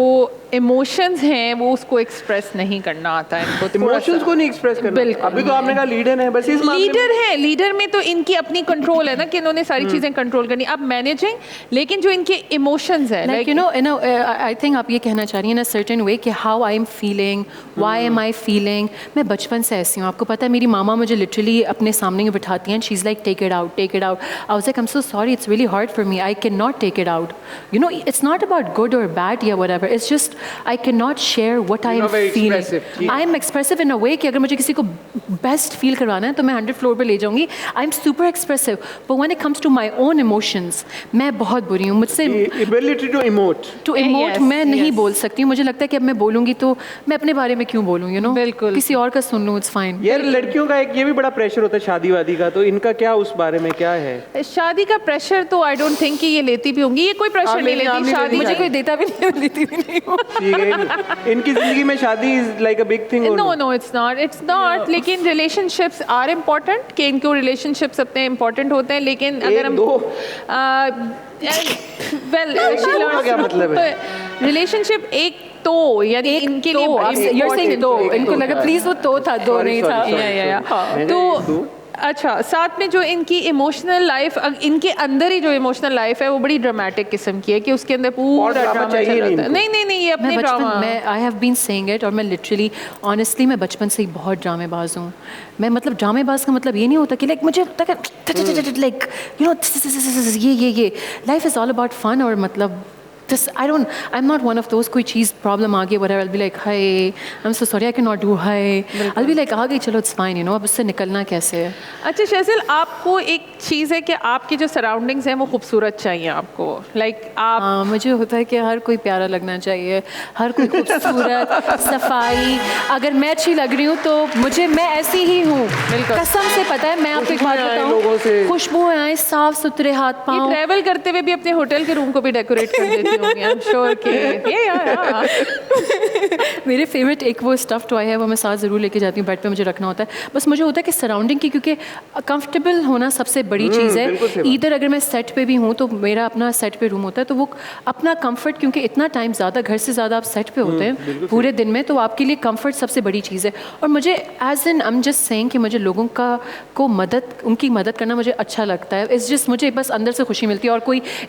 इमोशंस हैं वो उसको एक्सप्रेस नहीं करना आता है इनको। इमोशंस को नहीं एक्सप्रेस करना। बिल्कुल। अभी तो आपने कहा लीडर है, बस इस मामले में लीडर है, लीडर में तो इनकी अपनी कंट्रोल है ना कि इन्होंने सारी चीजें कंट्रोल करनी। अब मैनेजिंग, लेकिन जो इनके इमोशंस है लाइक आई थिंक आप ये कहना चाह रही हैं इन अ सर्टेन वे कि how I am feeling, why am I feeling. मैं बचपन से ऐसी हूँ, आपको पता है मेरी मामा मुझे लिटरली अपने सामने में बिठाती हैं, she is like take it out, take it out. I was like I am so sorry, it's really hard for me, I can not take it out. It's not about good और bad या whatever, it's just I can not share what I am feeling. I am expressive in a way कि अगर मुझे किसी को best feel करवाना है तो मैं 100 फ्लोर पे ले जाऊंगी। I am super expressive, but when it comes to my own emotions, मैं बहुत बुरी हूँ। मुझसे ability to emote मैं नहीं बोल सकती हूँ। मुझे लगता है कि अब मैं बोलूँगी तो मैं अपने बारे में क्यों बोलूँ, बिल्कुल किसी और का सुन लूँ, it's fine। यार लड़कियों का एक ये भी बड़ा प्रेशर होता है शादी वादी का, तो इनका क्या उस बारे में क्या है? शादी का प्रेशर तो आई डोंट थिंक कि ये लेती भी होंगी। ये कोई प्रेशर नहीं लेती शादी, मुझे कोई देता भी नहीं, लेती भी नहीं हूँ। इनकी जिंदगी में शादी is like a big thing. No it's not. लेकिन रिलेशनशिप्स आर इम्पोर्टेंट, कि इनको रिलेशनशिप्स अपने इम्पोर्टेंट होते हैं। लेकिन अगर हम वेल क्या मतलब है रिलेशनशिप एक तो यानी इनके लिए इनको लगा प्लीज वो तो था, दो नहीं था। तो अच्छा, साथ में जो इनकी इमोशनल लाइफ, इनके अंदर ही जो इमोशनल लाइफ है वो बड़ी ड्रामेटिक किस्म की है कि उसके अंदर पूरा ड्रामा चल रहा है। नहीं ये अपने ड्रामा, मैं I have been saying it, और मैं लिटरली ऑनेस्टली मैं बचपन से ही बहुत ड्रामेबाज हूँ। मैं मतलब ड्रामेबाज का मतलब ये नहीं होता कि लाइक मुझे लाइक ये life is all about fun, और मतलब I'm not one of those कोई चीज़ प्रॉब्लम आ गई whatever, I'll be like hi, I'm so sorry I cannot do hi, I'll be like आ गई चलो it's fine, अब उससे निकलना कैसे है। अच्छा शहज़ल, आपको एक चीज़ है कि आपकी जो सराउंडिंग्स हैं वो खूबसूरत चाहिए आपको, लाइक आप मुझे होता है कि हर कोई प्यारा लगना चाहिए, हर कोई खूबसूरत सफाई। अगर मैं अच्छी लग रही हूँ तो मैं ऐसी ही हूँ, कसम से। पता है मैं आपको एक बात बताऊँ, खुशबू आए, साफ सुथरे हाथ पाँव। ट्रैवल करते हुए भी अपने होटल के रूम को भी डेकोरेट कर देती I'm sure मेरे फेवरेट एक वो स्टफ टॉय है, वो मैं साथ ज़रूर लेके जाती हूँ, बेड पे मुझे रखना होता है। बस मुझे होता है कि सराउंडिंग की, क्योंकि कंफर्टेबल होना सबसे बड़ी चीज़ है। इधर अगर मैं सेट पे भी हूँ तो मेरा अपना सेट पे रूम होता है, तो वो अपना कंफर्ट, क्योंकि इतना टाइम ज़्यादा घर से ज़्यादा आप सेट पे होते हैं पूरे दिन में, तो आपके लिए कंफर्ट सबसे बड़ी चीज़ है। और मुझे as in I am just saying कि मुझे लोगों उनकी मदद करना मुझे अच्छा लगता है। इट्स जस्ट मुझे बस अंदर से खुशी मिलती है, और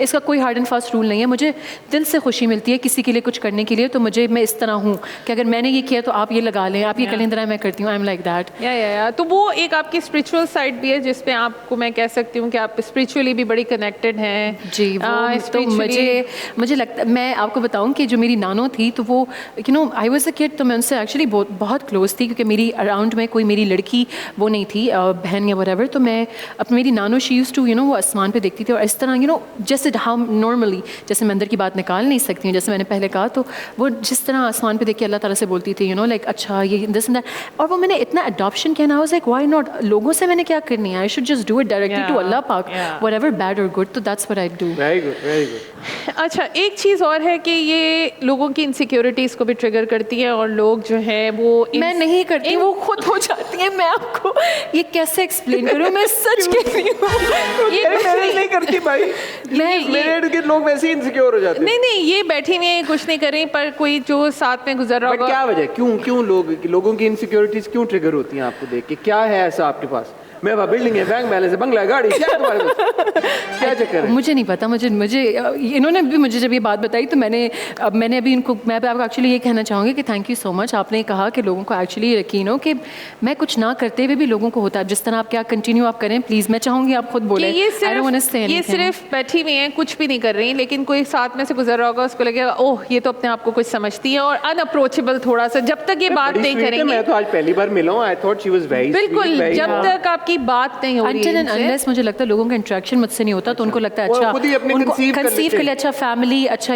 इसका कोई हार्ड एंड फास्ट रूल नहीं है। मुझे दिल से खुशी मिलती है किसी के लिए कुछ करने के लिए, तो मैं इस तरह हूँ कि अगर मैंने ये किया तो आप ये लगा लें, आप ये करें, तरह मैं करती हूँ। आई एम लाइक दैट। तो वो एक आपकी स्पिरिचुअल साइड भी है जिसपे आपको मैं कह सकती हूँ कि आप स्पिरिचुअली भी बड़ी कनेक्टेड हैं। जी, तो मुझे लगता, मैं आपको बताऊँ कि जो मेरी नानो थी, तो वो आई वॉज अ किड, तो मैं उनसे एक्चुअली बहुत क्लोज थी, क्योंकि मेरी अराउंड में कोई मेरी लड़की वो नहीं थी, बहन या व्हाटएवर। तो मैं अपनी मेरी नानो शी यूज्ड टू वो आसमान पे देखती थी, और इस तरह जैसे हाउ नॉर्मली, जैसे मैं अंदर की बात बात निकाल नहीं सकती हूँ, जैसे मैंने पहले कहा, तो वो जिस तरह आसमान पे देख के अल्लाह ताला से बोलती थी, लाइक अच्छा ये दिस एंड दैट, और वो मैंने इतना अडॉप्शन किया ना, I was like why not, लोगों से मैंने क्या करनी है, I should just do it directly to Allah पाक, व्हाटएवर बैड और गुड, तो that's what I do. Very good, very good. अच्छा, एक चीज़ और है कि ये लोगों की इनसिक्योरिटीज़ को भी ट्रिगर करती है, और लोग जो है वो मैं नहीं करती, वो खुद हो जाती है। मैं आपको ये कैसे एक्सप्लेन करूँ, मैं सच कह रही हूँ। ये मेरे नहीं करती भाई, मेरे इर्द गिर्द लोग वैसे ही इनसिक्योर हो जाते हैं। नहीं, ये बैठी हुई है, कुछ नहीं कर रही, पर कोई जो साथ में गुजर रहा बट होगा। क्या वजह, क्यों लोगों की इनसिक्योरिटीज क्यों ट्रिगर होती हैं आपको देख के? क्या है ऐसा आपके पास? मेरे पास बिल्डिंग है, बैंक बैलेंस है, बंगला है, गाड़ी, क्या है तुम्हारे पास? क्या चक्कर है? मुझे नहीं पता, मुझे इन्होंने भी मुझे जब ये बात बताई तो मैंने अभी इनको, मैं आपको एक्चुअली ये कहना चाहूँगी कि थैंक यू सो मच, आपने कहा कि लोगों को एक्चुअली यकीन हो कि मैं कुछ ना करते हुए भी लोगों को होता है। जिस तरह आप क्या कंटिन्यू आप करें प्लीज़, मैं चाहूँगी आप खुद बोलें। ये सिर्फ बैठी हुई हैं, कुछ भी नहीं कर रही, लेकिन कोई साथ में से गुजर रहा होगा, उसको लगेगा ओह ये तो अपने आप को कुछ समझती है, और अनअप्रोचेबल थोड़ा सा, जब तक ये बात नहीं करेंगे। मैं तो आज पहली बार मिला हूँ, I thought she was very बिल्कुल, जब तक आपकी बात नहीं हो Until and unless मुझे लगता है लोगों का इंटरेक्शन मुझसे नहीं होता, तो उनको लगता है अच्छा, उनको कंसीव कर लिया, अच्छा फैमिली, अच्छा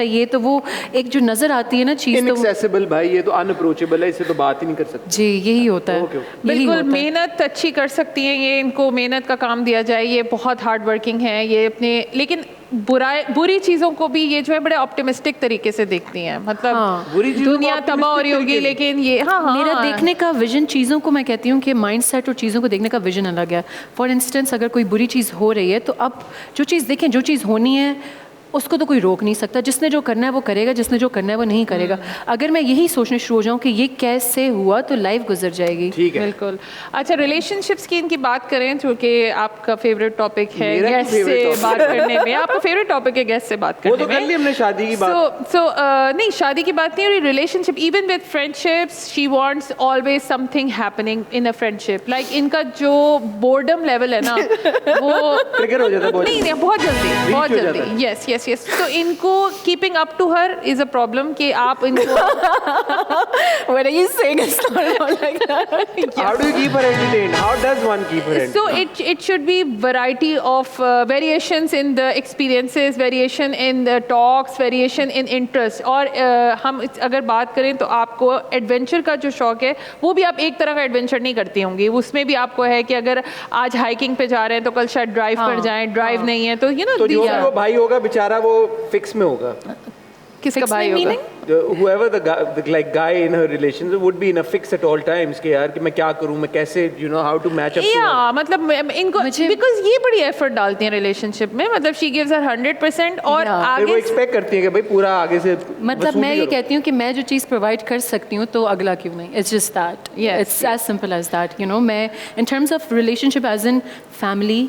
ये, तो वो एक जो नजर आती है ना चीज़, तो इनएक्सेसिबल भाई, ये तो अनअप्रोचेबल है, इससे तो बात ही नहीं कर सकते। जी यही होता है। बिल्कुल, मेहनत अच्छी कर सकती हैं ये, इनको मेहनत का काम दिया जाए, ये बहुत हार्ड वर्किंग है ये अपने, लेकिन बुरी चीज़ों को भी ये जो है बड़े ऑप्टिमिस्टिक तरीके से देखती हैं, मतलब बुरी चीज़ों को दुनिया तबाह हो रही होगी, लेकिन ये मेरा देखने का विजन, चीज़ों को मैं कहती हूँ कि माइंडसेट और चीज़ों को देखने का विजन अलग है। फॉर इंस्टेंस अगर कोई बुरी चीज़ हो रही है तो अब जो चीज़ देखें, जो चीज़ होनी है उसको तो कोई रोक नहीं सकता, जिसने जो करना है वो करेगा, जिसने जो करना है वो नहीं करेगा। अगर मैं यही सोचने शुरू हो जाऊँ कि ये कैसे हुआ तो लाइफ गुजर जाएगी। ठीक है, बिल्कुल। अच्छा, रिलेशनशिप्स की इनकी बात करें, जो कि आपका फेवरेट टॉपिक है गेस्ट से बात करने में, आपका फेवरेट टॉपिक है गेस्ट से बात करने में। वो तो कर ली हमने शादी की बात। नहीं, शादी की बात नहीं हो रही, relationship, even with friendships, she wants always something happening in a friendship. Like इनका जो बोर्डम लेवल है ना वो ट्रिगर हो जाता है नहीं, बहुत जल्दी, यस। तो इनको keeping up to her is a problem, कि आप इनको What are you saying? It's not like that. How do you keep her entertained? How does one keep her entertained? So it should be variety of variations in the experiences, variation in the talks, variation in interest. और हम अगर बात करें तो आपको adventure का जो शौक है वो भी आप एक तरह का एडवेंचर नहीं करती होंगी, उसमें भी आपको है कि अगर आज हाइकिंग पे जा रहे हैं तो कल शायद ड्राइव पर जाएं, ड्राइव नहीं है तो तो जो भी वो भाई होगा बेचारा वो फिक्स में होगा। किसका भाई होगा? Whoever the guy in her relations would be in a fix at all times कि यार कि मैं क्या करूँ, मैं कैसे how to match up to her. मतलब इनको because ये बड़ी एफर्ट डालती हैं रिलेशनशिप में, मतलब she gives her 100% और आगे वो एक्सपेक्ट करती है कि भाई पूरा आगे से मतलब मैं ये कहती हूँ कि मैं जो चीज़ प्रोवाइड कर सकती हूँ तो अगला क्यों नहीं, it's just that, it's as simple as that, मैं in terms of relationship as in family,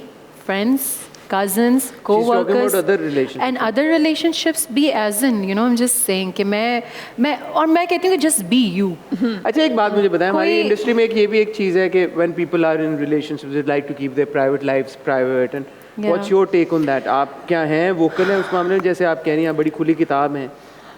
friends, cousins, co-workers and other relationships be as in, I'm just saying कि मैं कहती हूँ कि just be you. अच्छा, एक बात मुझे बताएं, हमारी इंडस्ट्री में ये भी एक चीज़ है कि when people are in relationships they like to keep their private lives private and what's your take on that? आप क्या हैं, वोकल हैं उस मामले में, जैसे आप कह रही हैं बड़ी खुली किताब हैं,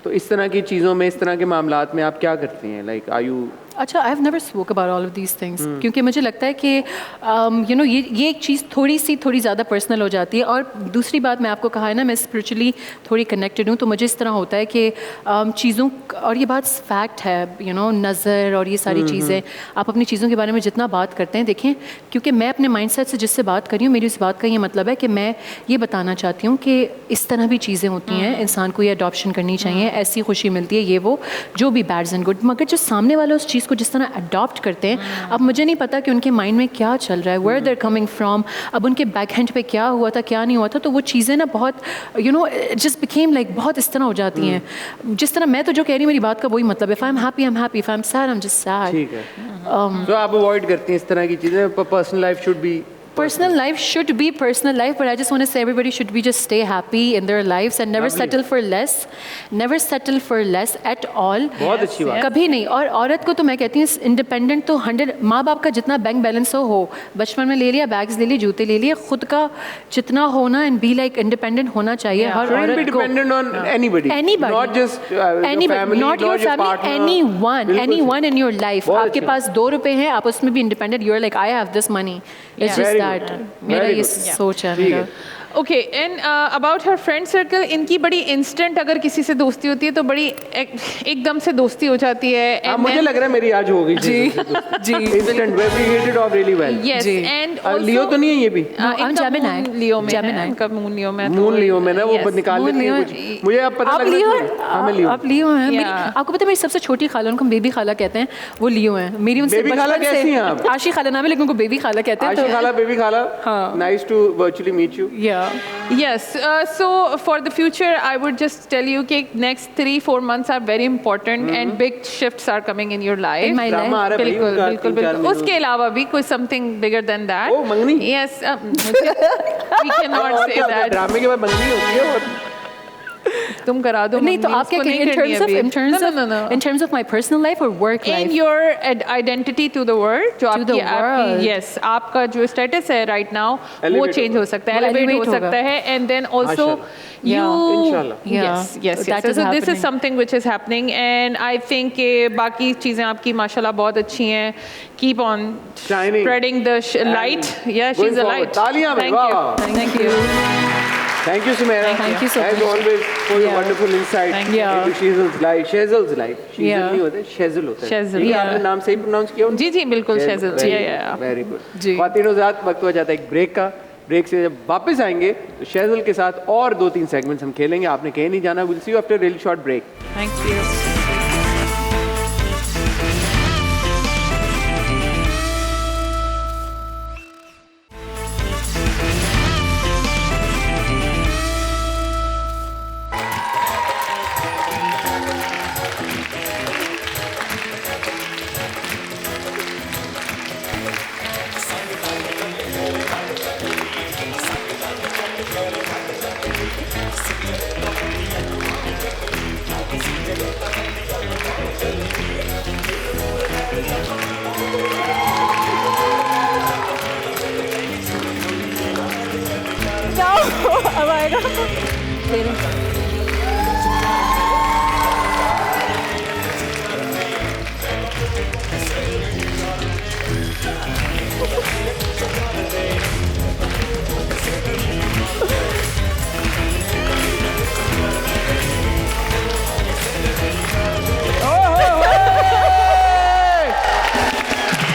तो इस तरह की चीज़ों में, इस तरह के मामलात में आप क्या करती हैं? लाइक आर यू अच्छा, I have never spoke about all of these things, क्योंकि मुझे लगता है कि ये एक चीज़ थोड़ी ज़्यादा पर्सनल हो जाती है। और दूसरी बात, मैं आपको कहा है ना, मैं स्पिरिचुअली थोड़ी कनेक्टेड हूँ, तो मुझे इस तरह होता है कि चीज़ों, और ये बात फैक्ट है, नज़र और ये सारी चीज़ें, आप अपनी चीज़ों के बारे में जितना बात करते हैं, देखें, क्योंकि मैं अपने माइंडसेट से जिससे बात कर रही हूँ, मेरी उस बात का ये मतलब है कि मैं ये बताना चाहती हूँ कि इस तरह भी चीज़ें होती हैं, इंसान को ये अडॉप्शन करनी चाहिए, ऐसी खुशी मिलती है, ये वो जो भी बैड्स एंड गुड, मगर जो सामने वाला उस चीज़ को जिस तरह अडॉप्ट करते हैं, अब मुझे नहीं पता कि उनके माइंड में क्या चल रहा है, वेयर देयर कमिंग फ्रॉम, अब उनके बैक हैंड पे क्या हुआ था, क्या नहीं हुआ था, तो वो चीज़ें ना बहुत जस्ट बिकेम लाइक बहुत इस तरह हो जाती हैं, जिस तरह मैं तो जो कह रही हूँ मेरी बात का वही मतलब है, if I am happy I am happy, if I am sad I am just sad. ठीक है, तो आप अवॉइड करती हैं इस तरह की चीज़ें, personal life should be Personal life should be personal life, but I just want to say everybody should be just stay happy in their lives and never settle for less, never settle for less at all. बहुत अच्छी बात। कभी नहीं। और औरत को तो मैं कहती हूँ इंडिपेंडेंट तो 100, माँ बाप का जितना बैंक बैलेंस हो, बचपन में ले लिया, बैग्स ले लिए, जूते ले लिए, खुद का जितना होना एंड बी लाइक इंडिपेंडेंट होना चाहिए हर औरत को। Dependent on anybody, not just family, not your family, anyone in your life। आपके पास 2 रुपए हैं, आप उसमें भी independent, you are like I have this money, it's just Very that good. मेरा Very ये good. सोच है ठीक मेरा है। Okay and about her friend circle, इनकी बड़ी इंस्टेंट अगर किसी से दोस्ती होती है तो बड़ी एकदम से दोस्ती हो जाती है। अब मुझे लग रहा है मेरी आज हो गई जी जी instant we hit it off really well. Yes जी। एंड लियो तो नहीं है ये भी? Gemini. लियो में Gemini. है, इनका मून लियो में, मून लियो में ना, वो Yes. निकाल Moon देती है Leo कुछ, मुझे अब पता आप लग लियो रहा हैं? है। हाँ, मैं लियो। आप लियो हैं? Yeah. आपको पता है मेरी सबसे छोटी खाला, उनको हम बेबी खाला कहते हैं, वो लियो हैं। मेरी उनसे बेबी खाला बचपन कैसी से हैं आप? आशी खाला नाम है लेकिन उनको बेबी खाला कहते हैं। आशी खाला, बेबी खाला, हाँ। Nice to virtually meet you. Yes, so for the future, I would just tell you कि next 3-4 months are very important and big shifts are coming in your life. In my life. Drama आ रहा है भाई बिल्कुल उनका, बिल्कुल 3-4 बिल्कुल। महीनों उसके अलावा भी कोई something bigger than that. ओ, मंगनी? Yes, we cannot say that. ड्रामे के बाद मंगनी होती है और तुम करा दो नहीं तो मंगनी, आप क्या उसको कहें नहीं करनी अभी। in terms of my personal life or work In life? your identity to the world, जो To the आपकी world. yes, आपका जो status है right now, वो Elevate change हो सकता है, वो elevate हो elevate सकता है, and then also Yeah. you Inshallah. Yeah. yes yes That yes. is So this is happening. something which is happening, and I think कि बाकी चीजें आपकी माशाल्लाह बहुत अच्छी हैं. Keep on Shining. spreading the light. Yeah, Going she's a forward. light. तालियां भाई, Thank वाह, you. वाह। Thank you. Thank you, Sumaira. Thank you so As much. always for your Yeah. wonderful insight Thank you. into Shezel's life. Shezel's life. Shezel Yeah. नहीं होता, Shezel होता है। Shezel, ठीक है, yeah. आपने नाम सही प्रोनाउंस किया? जी जी बिल्कुल शेज़ल जी yeah. Very good. जी। ख्वातीनो ज़ात, वक्त हो जाता है एक ब्रेक का। ब्रेक से जब वापस आएंगे तो शेज़ल के साथ और 2-3 सेगमेंट्स हम खेलेंगे। आपने कहीं नहीं जाना। Will see you after really short break. Thank you. अब आएगा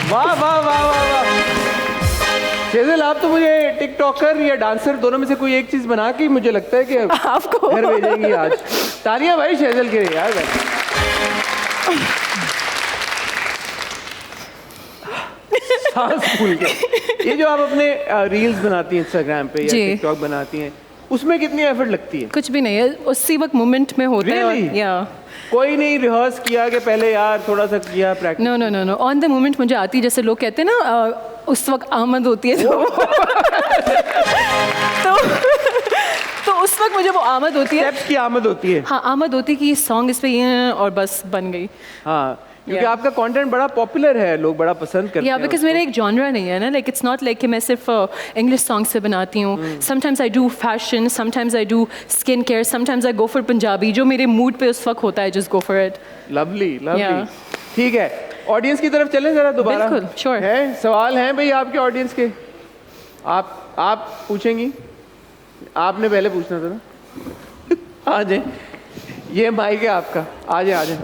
वाह वाह वाह वाह वाह। शेज़ल, आप तो मुझे टिकटॉकर या डांसर दोनों में से कोई एक चीज बना के मुझे लगता है कि आपको घर भेजेंगी आज। तालियां भाई शेज़ल के लिए यार भाई। सांस फूल के। ये जो आप अपने रील्स बनाती हैं इंस्टाग्राम पे या जी। टिकटॉक बनाती हैं, उसमें कितनी एफर्ट लगती है? कुछ भी नहीं है, उसी वक्त मोमेंट में होता है। Really? या कोई नहीं रिहर्स किया कि पहले यार थोड़ा सा किया practice? No no no no, on the moment मुझे आती, जैसे लोग कहते हैं ना उस वक्त आमद होती है तो उस वक्त मुझे वो आमद होती है। स्टेप्स की आमद होती है। हाँ, आमद होती है कि ये सॉन्ग इस पे ये है और बस बन गई। हाँ, क्योंकि Yeah. आपका कंटेंट बड़ा पॉपुलर है, लोग बड़ा पसंद करते या हैं। बिकॉज मेरा एक जॉनरा नहीं है ना, लाइक इट्स नॉट लाइक कि मैं सिर्फ इंग्लिश सॉन्ग से बनाती हूँ। Sometimes I do fashion, sometimes I do skin care, sometimes I go for Punjabi, जो मेरे मूड पे उस वक्त होता है, just go for it. Lovely lovely. Yeah. ठीक है, ऑडियंस की तरफ चलें जरा दोबारा। बिल्कुल, sure. है सवाल हैं भाई आपके ऑडियंस के? आप पूछेंगी? आपने पहले पूछना था ना। आ जाए, ये माइक है आपका, आ जाए आ जाए।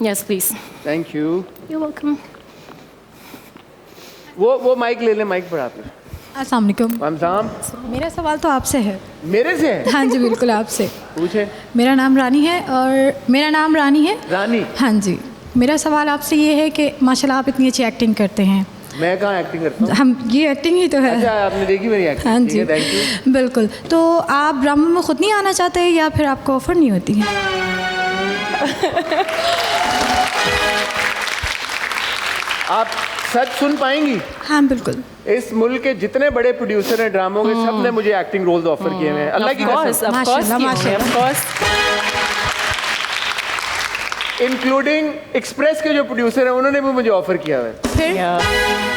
Yes please. Thank you. You welcome. वो माइक ले लें, माइक पर आप। अस्सलाम वालेकुम। हमसाम, मेरा सवाल तो आपसे है। मेरे से है? हाँ जी बिल्कुल आपसे। पूछे। मेरा नाम रानी है और मेरा नाम रानी है। रानी? हाँ जी, मेरा सवाल आपसे ये है कि माशाल्लाह आप इतनी अच्छी एक्टिंग करते हैं। मैं कहाँ एक्टिंग करता हूँ? हम ये एक्टिंग ही तो है। अच्छा, आपने देखी मेरी एक्टिंग? हाँ ठीक जी है, थैंक यू। बिल्कुल। तो आप ड्रामा में खुद नहीं आना चाहते या फिर आपको ऑफर नहीं होती है? आप सच सुन पाएंगी? हाँ बिल्कुल। इस मुल्क के जितने बड़े प्रोड्यूसर हैं ड्रामों के, सब ने मुझे एक्टिंग रोल्स ऑफर किए हैं, अल्लाह की कसम, माशाल्लाह, माशाल्लाह। इंक्लूडिंग एक्सप्रेस के जो प्रोड्यूसर हैं उन्होंने भी मुझे ऑफर किया है। फिर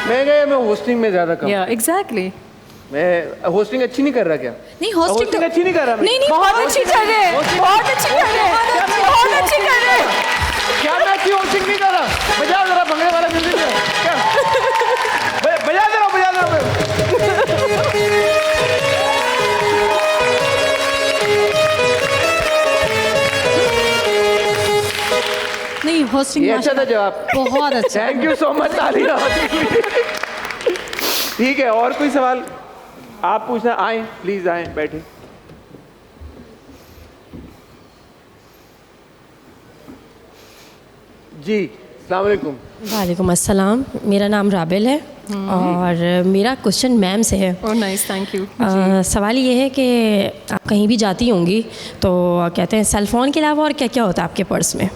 मैं गया, मैं होस्टिंग में ज्यादा कम। या एग्जैक्टली। मैं होस्टिंग अच्छी नहीं कर रहा क्या? नहीं होस्टिंग तो अच्छी नहीं कर रहा मैं? नहीं नहीं बहुत अच्छी कर रहे हैं, बहुत अच्छी कर रहे हैं, बहुत अच्छी कर रहे हैं। क्या मैं अच्छी होस्टिंग नहीं कर रहा? बजा जरा भंगड़े वाला म्यूजिक क्या? बजा जरा यहाँ पे। नहीं होस्टिंग ये अच्छा था जवाब। बहुत अच्छा। थैंक यू सो मच, तालियां। ठीक है, और कोई सवाल आप पूछना? आए प्लीज, आए बैठे। जी अस्सलाम वालेकुम। वालेकुम अस्सलाम। मेरा नाम राबिल है और मेरा क्वेश्चन मैम से है। Oh nice, thank you. सवाल ये है कि आप कहीं भी जाती होंगी तो कहते हैं सेल फ़ोन के अलावा और क्या क्या होता है आपके पर्स में?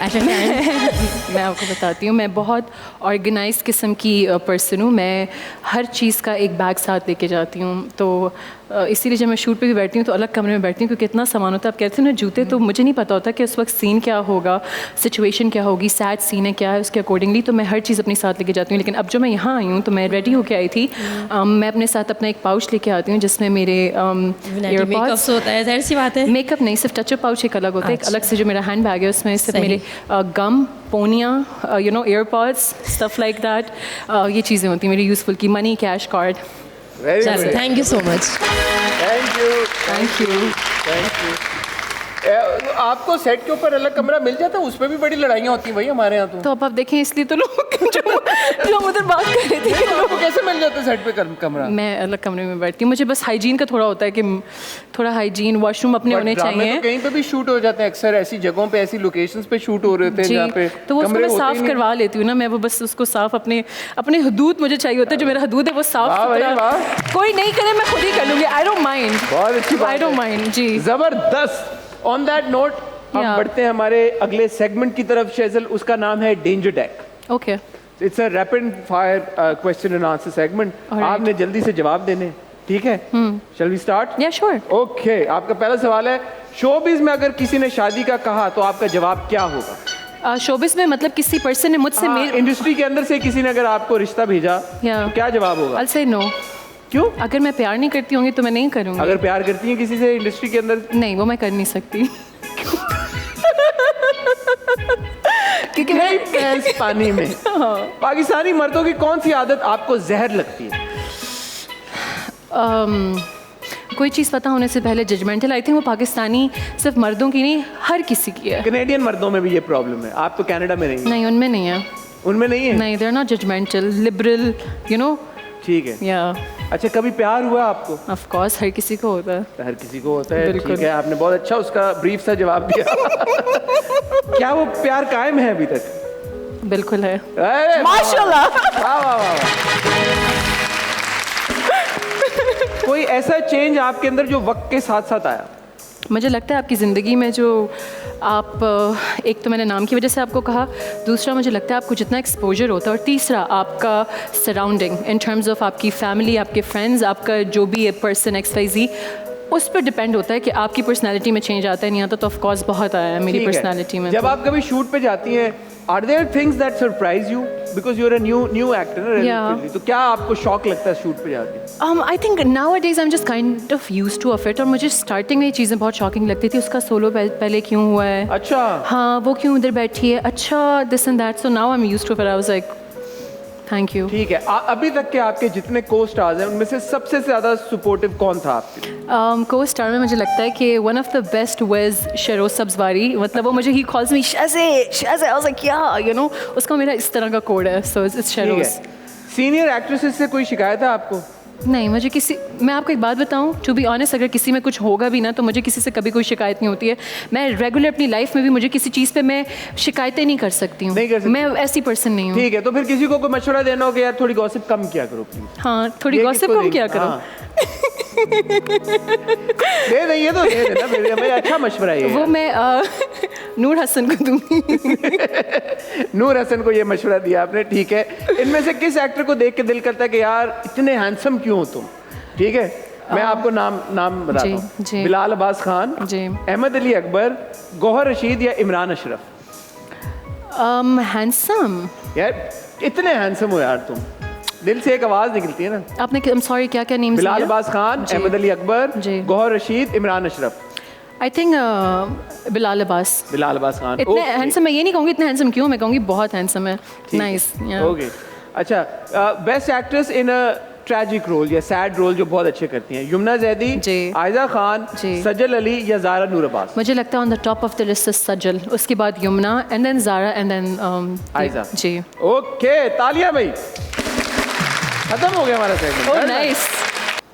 मैं आपको बताती हूँ, मैं बहुत ऑर्गेनाइज किस्म की पर्सन हूँ। मैं हर चीज़ का एक बैग साथ लेके जाती हूँ, तो इसीलिए जब मैं शूट पे भी बैठती हूँ तो अलग कमरे में बैठती हूँ, क्योंकि इतना सामान होता है। आप कहते हैं ना जूते, तो मुझे नहीं पता होता कि उस वक्त सीन क्या होगा, सिचुएशन क्या होगी, सैड सीन है क्या है, उसके अकॉर्डिंगली तो मैं हर चीज़ अपने साथ लेके जाती हूँ। लेकिन अब जो मैं यहाँ आई हूँ तो मैं रेडी होके आई थी। मैं अपने साथ अपना एक पाउच लेके आती हूँ जिसमें मेरे मेकअप होता है, जाहिर सी बात है। मेकअप नहीं, सिर्फ टचअप पाउच एक अलग होता है। एक अलग से जो मेरा हैंड बैग है उसमें सिर्फ मेरे गम, पोनिया, you know, AirPods, stuff like that, ये चीज़ें होती हैं मेरी यूज़फुल की। Money, cash, card. चलो, thank you so much. Thank you, thank you, thank you. आपको सेट के ऊपर अलग कमरा मिल जाता है? उसमें भी बड़ी लड़ाइयाँ होती हैं भाई हमारे यहाँ तो। अब आप देखें, इसलिए तो लोग जो उधर बात कर रहे थे, आपको कैसे मिल जाता है सेट पे कमरा? मैं अलग कमरे में बैठती हूँ। मुझे बस हाइजीन का थोड़ा होता है कि थोड़ा हाइजीन, वॉशरूम अपने होने चाहिए। तो कहीं पे भी शूट हो जाते हैं, अक्सर ऐसी जगहों पे, ऐसी लोकेशंस पे शूट हो रहे थे जहाँ पे तो वो उसको मैं साफ करवा लेती हूँ ना। मैं वो बस उसको साफ, अपने हदूद मुझे चाहिए होता है, जो मेरा हदूद है वो साफ सुथरा। कोई नहीं करे, मैं खुद ही कर लूँगी। आई डोंट माइंड, बहुत अच्छी बात, आई डोंट माइंड जी। जबरदस्त। ऑन दैट नोट हम बढ़ते हैं हमारे अगले सेगमेंट की तरफ शेजल, उसका नाम है danger deck. Okay, it's a rapid fire question and answer segment. आपने जल्दी से जवाब देने, ठीक है? Shall we start? Yeah sure. Okay, आपका पहला सवाल है, शोबिज में अगर किसी ने शादी का कहा तो आपका जवाब क्या होगा? शोबिस में मतलब किसी पर्सन ने मुझसे इंडस्ट्री के अंदर से किसी ने अगर आपको रिश्ता भेजा तो क्या जवाब होगा? I'll say no। क्यों? अगर मैं प्यार नहीं करती होंगी तो मैं नहीं करूँगी। अगर प्यार करती हैं किसी से इंडस्ट्री के अंदर? नहीं, वो मैं कर नहीं सकती। क्योंकि नहीं, भैंस पानी में। पाकिस्तानी मर्दों की कौन सी आदत आपको जहर लगती है? कोई चीज़ पता होने से पहले जजमेंटल। आई थिंक वो पाकिस्तानी सिर्फ मर्दों की नहीं, हर किसी की है। कनेडियन मर्दों में भी ये प्रॉब्लम है। आप तो कनाडा में नहीं? नहीं, उनमें नहीं है। उनमें नहीं है? नहीं, they are not judgmental, liberal, you know. ठीक है। या अच्छा, कभी प्यार हुआ आपको? ऑफ कोर्स, हर किसी को होता है। हर किसी को होता है, ठीक है। आपने बहुत अच्छा उसका ब्रीफ सा जवाब दिया। क्या वो प्यार कायम है अभी तक? बिल्कुल है। माशाल्लाह, वाह वाह वाह। कोई ऐसा चेंज आपके अंदर जो वक्त के साथ साथ आया? मुझे लगता है आपकी ज़िंदगी में जो आप, एक तो मैंने नाम की वजह से आपको कहा, दूसरा मुझे लगता है आपको जितना एक्सपोजर होता है, और तीसरा आपका सराउंडिंग इन टर्म्स ऑफ आपकी फैमिली, आपके फ्रेंड्स, आपका जो भी पर्सन XYZ, उस पर डिपेंड होता है कि आपकी पर्सनैलिटी में चेंज आता है नहीं आता। तो ऑफ कोर्स बहुत आया है मेरी पर्सनैलिटी में। जब आप कभी शूट पे जाती हैं, are there things that surprise you because you are a new actor? तो क्या आपको शॉक लगता है शूट पे जाके? I think nowadays I am just kind of used to of it. और मुझे स्टार्टिंग में ये चीज़ें बहुत शॉकिंग लगती थी। उसका सोलो पहले क्यों हुआ है? अच्छा, हाँ, वो क्यों उधर बैठी है? अच्छा, this and that. So now I am used to it. I was like thank you. ठीक है। अभी तक के आपके जितने को स्टार्स हैं उनमें से सबसे ज़्यादा सपोर्टिव कौन था आपके? को स्टार में मुझे लगता है कि one of the best was Sharoz Sabzwari. मतलब वो मुझे ही calls me Shaze Shaze, I was like yeah you know, उसका मेरा इस तरह का कोड है। So it's Sharoz. Senior actresses से कोई शिकायत है आपको? नहीं, मुझे मैं आपको एक बात बताऊं, टू बी ऑनेस्ट, अगर किसी में कुछ होगा भी ना तो मुझे किसी से कभी कोई शिकायत नहीं होती है। मैं रेगुलर अपनी लाइफ में भी मुझे किसी चीज़ पे मैं शिकायतें नहीं कर सकती हूँ। मैं ऐसी पर्सन नहीं हूँ। ठीक है, तो फिर किसी को कोई मशवरा देना हो कि यार थोड़ी गॉसिप कम किया करो प्लीज। हाँ, थोड़ी गॉसिप कम किया करो। दे देंगे तो दे देना, मेरे अच्छा मशवरा है वो मैं नूर हसन को दूंगी। नूर हसन को ये मशवरा दिया आपने, ठीक है। इनमें से किस एक्टर को देख के दिल करता है कि यार इतने हैंडसम क्यों हो तुम? ठीक है, मैं आपको नाम बताता हूँ। बिलाल अब्बास खान, अहमद अली अकबर, गौहर रशीद या इमरान अशरफ? हैंडसम? यार इतने हैंडसम हो यार तुम, दिल से एक आवाज निकलती है ना। आपने सॉरी क्या क्या names? Bilal Abbas Khan, Ahmed Ali Akbar, Gohar Rasheed, Imran Ashraf. I think Bilal Abbas Khan. इतने हैंडसम, मैं ये नहीं कहूँगी इतने हैंडसम क्यों, मैं कहूँगी बहुत हैंडसम है। नाइस। ओके, अच्छा, best actress in a tragic role या सैड रोल जो बहुत अच्छे करती हैं, यमुना जैदी, जी। आयजा खान, जी। सजल अली या ज़ारा नूर अब्बास? मुझे लगता है on the top of the list is Sajal, उसके बाद Yumna and then Zara and then Ayeza. जी। ओके, तालियां भाई, खत्म हो गया हमारा oh segment. Nice,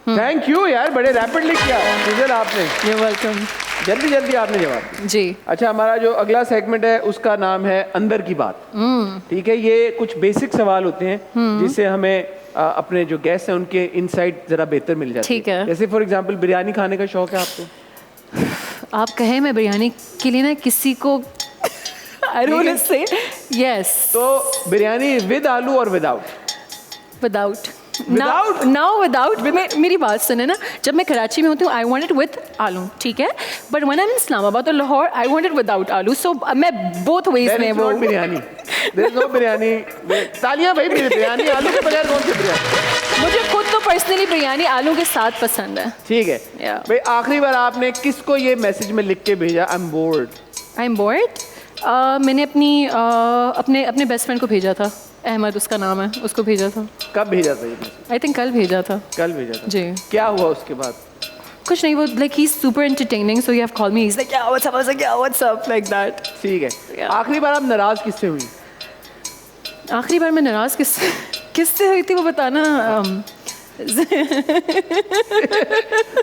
thank you यार, बड़े रैपिडली किया सुजल आपने, यू वेलकम। जल्दी जल्दी आपने जवाब दिया। जी। अच्छा, हमारा जो अगला सेगमेंट है उसका नाम है अंदर की बात। ठीक है, ये कुछ बेसिक सवाल होते हैं जिससे हमें अपने जो गेस्ट हैं उनके इनसाइट जरा बेहतर मिल जाती ठीक है। जैसे फॉर एग्जांपल, बिरयानी खाने का शौक है आपको? आप कहें मैं बिरयानी के लिए ना किसी को आई डोंट से यस तो बिरयानी विद आलू और without? Without Without? Now without मेरी बात सुने ना, जब मैं कराची में होती हूँ आई वांट इट विद आलू, ठीक है, but when I am Islamabad और Lahore I want it without aloo, so मैं बोथ वेज में वो biryani, there is no biryani. तालियां भाई, बिरयानी आलू के बगैर कौन सी बिरयानी? मुझे खुद तो पर्सनली बिरयानी आलू के साथ पसंद है। ठीक है Yeah. भाई, आखिरी बार आपने किसको ये मैसेज में लिख के भेजा, I am board? I am board, मैंने अपने बेस्ट फ्रेंड को भेजा था, अहमद उसका नाम है, उसको भेजा था। कब भेजा था ये मैसेज? आई थिंक कल भेजा था। कल भेजा था? जी। क्या हुआ उसके बाद? कुछ नहीं, वो like he is super entertaining, so you have called me, he is like yeah what's up, I was like yeah what's up, like that. ठीक है, Yeah. आखिरी बार आप नाराज किससे हुई? आखिरी बार मैं नाराज किससे हुई थी वो बताना।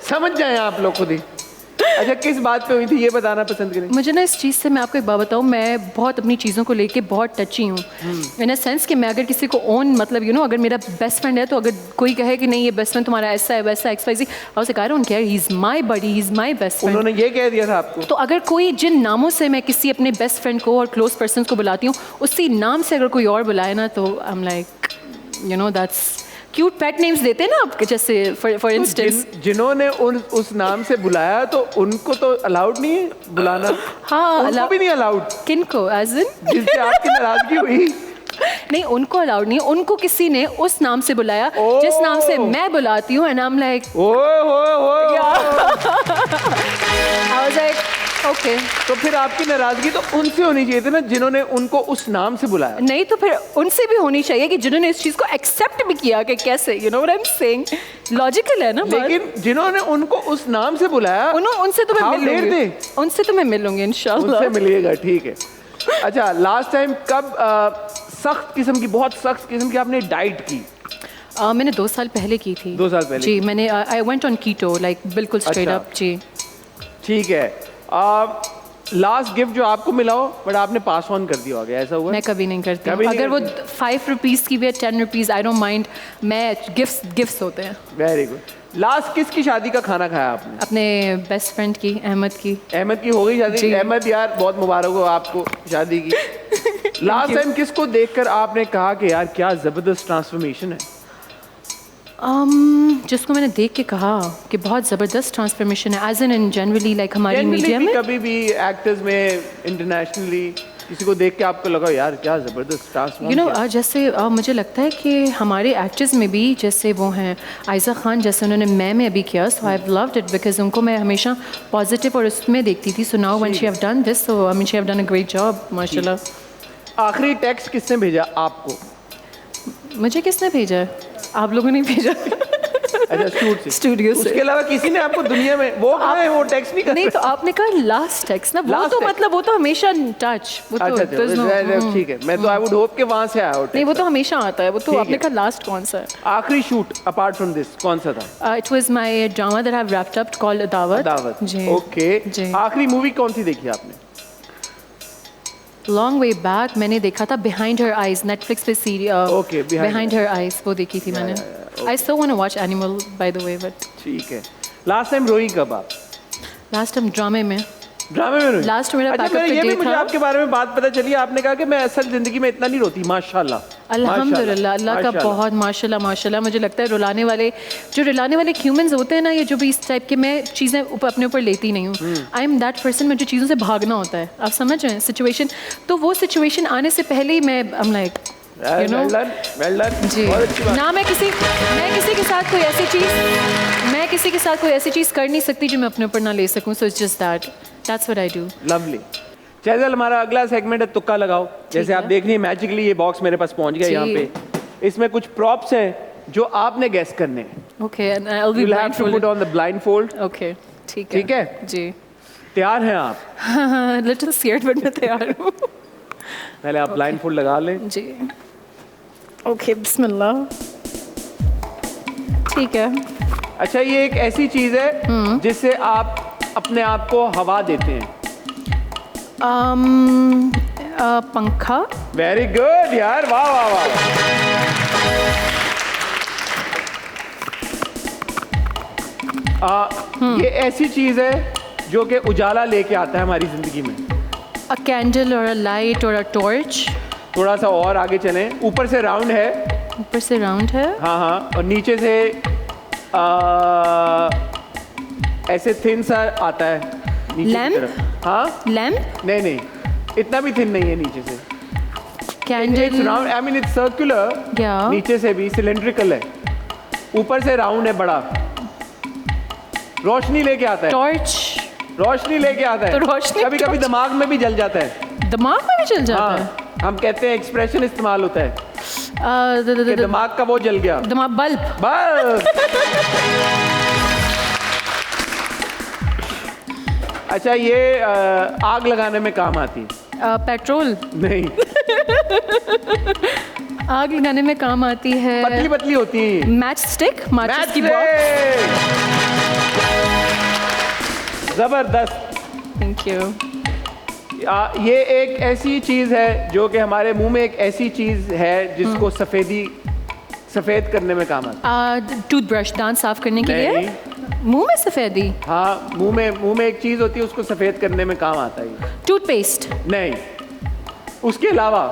समझ जाए आप लोग खुद ही। अच्छा, किस बात पे हुई थी ये बताना पसंद करेंगे? मुझे ना इस चीज़ से, मैं आपको एक बात बताऊँ, मैं बहुत अपनी चीज़ों को लेके बहुत टची हूँ, इन अ सेंस कि मैं अगर किसी को ओन, मतलब यू नो, अगर मेरा बेस्ट फ्रेंड है तो अगर कोई कहे कि नहीं ये बेस्ट फ्रेंड तुम्हारा ऐसा है वैसा XYZ, I was like I don't care, he is my buddy, he is my best friend. उन्होंने ये कह दिया था आपको? तो अगर कोई, जिन नामों से मैं किसी अपने बेस्ट फ्रेंड को और क्लोज पर्सन को बुलाती हूँ, उसी नाम से अगर कोई और बुलाए ना, तो I am like, you no, that's cute pet names देते हैं ना आप, जैसे फॉर इंस्टेंस जिन्होंने उस नाम से बुलाया तो उनको तो अलाउड नहीं है बुलाना? हाँ, उनको भी नहीं अलाउड? किनको, एज इन जिससे आपकी नाराजगी हुई? नहीं, उनको अलाउड नहीं, उनको किसी ने उस नाम से बुलाया जिस नाम से मैं बुलाती हूँ, and I am like I was like okay. तो फिर आपकी नाराजगी तो उनसे होनी चाहिए थी ना, जिन्होंने उनको उस नाम से बुलाया। नहीं, तो फिर उनसे भी होनी चाहिए कि जिन्होंने इस चीज़ को एक्सेप्ट भी किया कि कैसे, you know what I am saying, logical है ना बात। लेकिन जिन्होंने उनको उस नाम से बुलाया, उनसे तो मैं How मिल dare लूंगी, they? उनसे तो मैं मिल लूंगी इंशाल्लाह। उनसे मिलिएगा, ठीक है। अच्छा, लास्ट टाइम कब सख्त किस्म की, बहुत सख्त किस्म की आपने डाइट की? मैंने 2 साल पहले की थी। 2 साल पहले? जी, मैंने I went on keto, like बिल्कुल स्ट्रेट अच्छा। अप। जी, ठीक है। लास्ट गिफ्ट जो आपको मिला हो बट आपने पास ऑन कर दिया होगा, ऐसा हुआ? मैं कभी नहीं करती कभी हूँ। नहीं अगर वो करती? 5 रुपीज़ की भी है, 10 रुपीज़, आई डोंट माइंड, मैं गिफ्ट्स होते हैं। Very good. लास्ट किसकी शादी का खाना खाया आपने? अपने बेस्ट फ्रेंड की, अहमद की। अहमद की हो गई शादी? जी। अहमद यार, बहुत मुबारक हो आपको शादी की। लास्ट टाइम किसको देखकर आपने कहा कि यार क्या ज़बरदस्त ट्रांसफॉर्मेशन है? जिसको मैंने देख के कहा कि बहुत ज़बरदस्त ट्रांसफॉर्मेशन है, एज इन जनरली, लाइक हमारी Generally मीडिया भी में। कभी भी एक्टर्स में, इंटरनेशनली किसी को देख के आपको लगा यार क्या ज़बरदस्त ट्रांसफॉर्म यू नो, जैसे मुझे लगता है कि हमारे एक्टर्स में भी, जैसे वो हैं आयजा खान, जैसे उन्होंने मैं में अभी किया, so I have loved it because उनको मैं हमेशा पॉजिटिव और उसमें देखती थी। So now when she have done this, so I mean she have done a great job, माशाल्लाह। आखिरी टेक्स्ट किसने भेजा आपको? मुझे किसने भेजा है? आप लोगों ने भेजा। अच्छा, स्टूडियो से। उसके अलावा किसी ने आपको दुनिया में वो कहा है, वो टेक्स्ट नहीं कर नहीं, तो आपने कहा लास्ट टेक्स्ट ना, वो Last तो text. मतलब वो तो हमेशा टच, वो तो अच्छा, there's no- ठीक है। मैं तो आई वुड होप कि वहां से आया हो नहीं, वो text। तो हमेशा आता है, वो तो ठीक आपने है। कहा लास्ट कौन सा है? आखिरी शूट अपार्ट फ्रॉम दिस कौन सा था? It was my drama that I have wrapped up called दावत। दावत। जी, ओके। जी। आखिरी मूवी कौन सी देखी आपने? लॉन्ग वे बैक मैंने देखा था, बिहाइंड हर आइज, नेटफ्लिक्स पे series. Okay, Behind behind her eyes, वो देखी थी मैंने। I still want to watch Animal by the way, but ठीक है। लास्ट टाइम रोई कब आप? लास्ट टाइम ड्रामे में। ड्रामे में रोई? Last मेरा अच्छा, backup ये पे भी day मुझे था। आपके बारे में बात पता चली, आपने कहा कि मैं असल जिंदगी में इतना नहीं रोती, माशाल्लाह। अल्हम्दुलिल्लाह, अल्लाह का माशाल्लाह। बहुत माशाल्लाह माशाल्लाह। मुझे लगता है रुलाने वाले ह्यूमंस होते हैं ना, ये जो भी इस टाइप के, मैं चीज़ें अपने ऊपर लेती नहीं हूँ। आई एम दैट पर्सन, मुझे चीज़ों से भागना होता है, आप समझ रहे हैं सिचुएशन। तो वो सिचुएशन आने से पहले ही मैं I am like, you know, well done. जी बहुत अच्छी बात। ना, मैं किसी के साथ कोई ऐसी चीज़ कर नहीं सकती जो मैं अपने ऊपर ना ले सकूँ। So it's just that's what I do. Lovely. Shazeal, हमारा अगला सेगमेंट है तुक्का लगाओ। जैसे आप है। देख रही हैं मैजिकली ये बॉक्स मेरे पास पहुंच गया जी। यहाँ पे। इसमें कुछ प्रॉप्स हैं जो आपने गेस करने हैं. Okay, and I'll be You'll have to put on the blindfold. Okay, ठीक है. ठीक है? जी. तैयार हैं आप? Little scared but मैं तैयार हूँ. पहले आप blindfold लगा लें. जी. Okay, बिस्मिल्लाह. ठीक है. अच्छा, ये एक ऐसी चीज है जिससे आप अपने आप को हवा देते हैं. पंखा. वेरी गुड यार, वाह वाह वाह. ये ऐसी चीज है जो कि उजाला लेके आता है हमारी जिंदगी में. A candle or a light or a torch. थोड़ा सा और आगे चलें. ऊपर से राउंड है. ऊपर से राउंड है. हाँ हाँ, और नीचे से ऐसे थिन सा आता है नीचे की Lamp? तरफ. हाँ, लैम्प. नहीं नहीं, इतना भी थिन नहीं है नीचे से. Candle. Round, I mean it's circular. Yeah. नीचे से भी सिलेंड्रिकल है, ऊपर से राउंड है बड़ा. रोशनी लेके आता है. टॉर्च. रोशनी लेके आता है. तो रोशनी, कभी कभी torch. दिमाग में भी जल जाता है. दिमाग में भी चल जाता है. हाँ, हम कहते हैं एक्सप्रेशन इस्तेमाल होता है कि दिमाग का वो जल गया. दिमाग. बल्ब. बस. अच्छा, ये आग लगाने में काम आती है. पेट्रोल. नहीं, आग लगाने में काम आती है. पतली पतली होती है. Match stick. माचिस की बॉक्स. जबरदस्त. Thank you. ये एक ऐसी चीज है जो कि हमारे मुंह में एक ऐसी चीज है जिसको सफेद करने में काम आता है. टूथब्रश. दांत साफ करने के नहीं. लिए. मुंह में सफेदी. हाँ, मुंह में एक चीज होती है, उसको सफेद करने में काम आता है. टूथपेस्ट. नहीं, उसके अलावा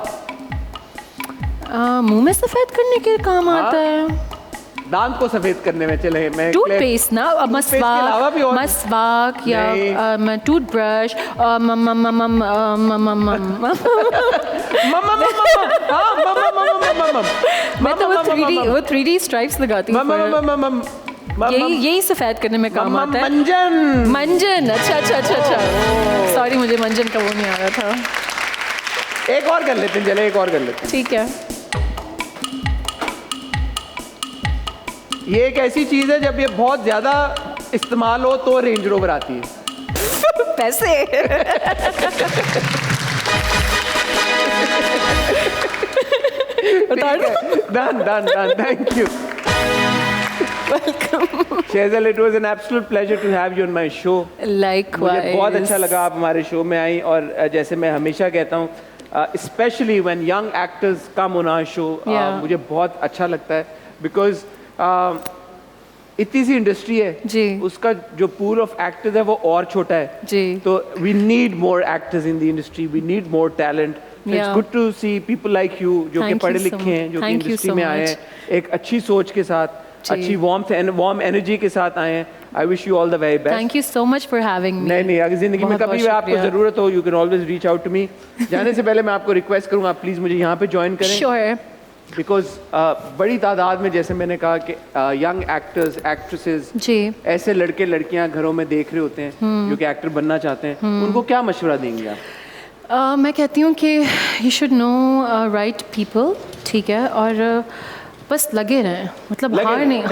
मुंह में सफेद करने के काम हाँ? आता है. दांत को सफेद करने में. चले, मैं टूथपेस्ट ना. टूथपेस्ट के अलावा भी और मसवाक या टूथब्रश. मैं तो वो 3D स्ट्राइप्स लगाती हूँ. यही सफेद करने में काम आता है. मंजन. मंजन. अच्छा. सॉरी, मुझे मंजन का वो नहीं आ रहा था. एक और कर लेते हैं, चले एक और कर लेते हैं. ठीक है. ये एक ऐसी चीज है जब ये बहुत ज्यादा इस्तेमाल हो तो रेंज रोवर आती है. पैसे. Done. Thank you. Welcome. Shehzal, it was an absolute pleasure to have you on my show. Likewise. मुझे बहुत अच्छा लगा आप हमारे शो में आई. और जैसे मैं हमेशा कहता हूँ, especially when young actors come on our show, मुझे बहुत अच्छा लगता है because इतनी सी इंडस्ट्री है जी. उसका जो पूल ऑफ एक्टर्स है वो और छोटा है जी. तो we need more actors in the industry. We need more talent. It's good to see people like you जो कि Thank पढ़े you so लिखे हैं, जो कि Thank you इंडस्ट्री so में आए much. हैं एक अच्छी सोच के साथ, जी. अच्छी वार्म एनर्जी के साथ आए हैं. I wish you all the very best. Thank you so much for having me. नहीं, अगर जिंदगी में बहुत कभी भी बहुत आपको शुक्रिया. जरूरत हो, you can always reach out to me. जाने से पहले मैं आपको रिक्वेस्ट करूंगा, आप प्लीज मुझे यहाँ पे ज्वाइन करें. Sure. बिकॉज बड़ी तादाद में, जैसे मैंने कहा कि यंग एक्टर्स, एक्ट्रेसेस, जी. ऐसे लड़के लड़कियां घरों में देख रहे होते हैं जो कि एक्टर बनना चाहते हैं. उनको क्या मशवरा देंगे आप? मैं कहती हूँ कि you should know right people. ठीक है. और बस लगे रहें. मतलब लगे हार रहें, नहीं.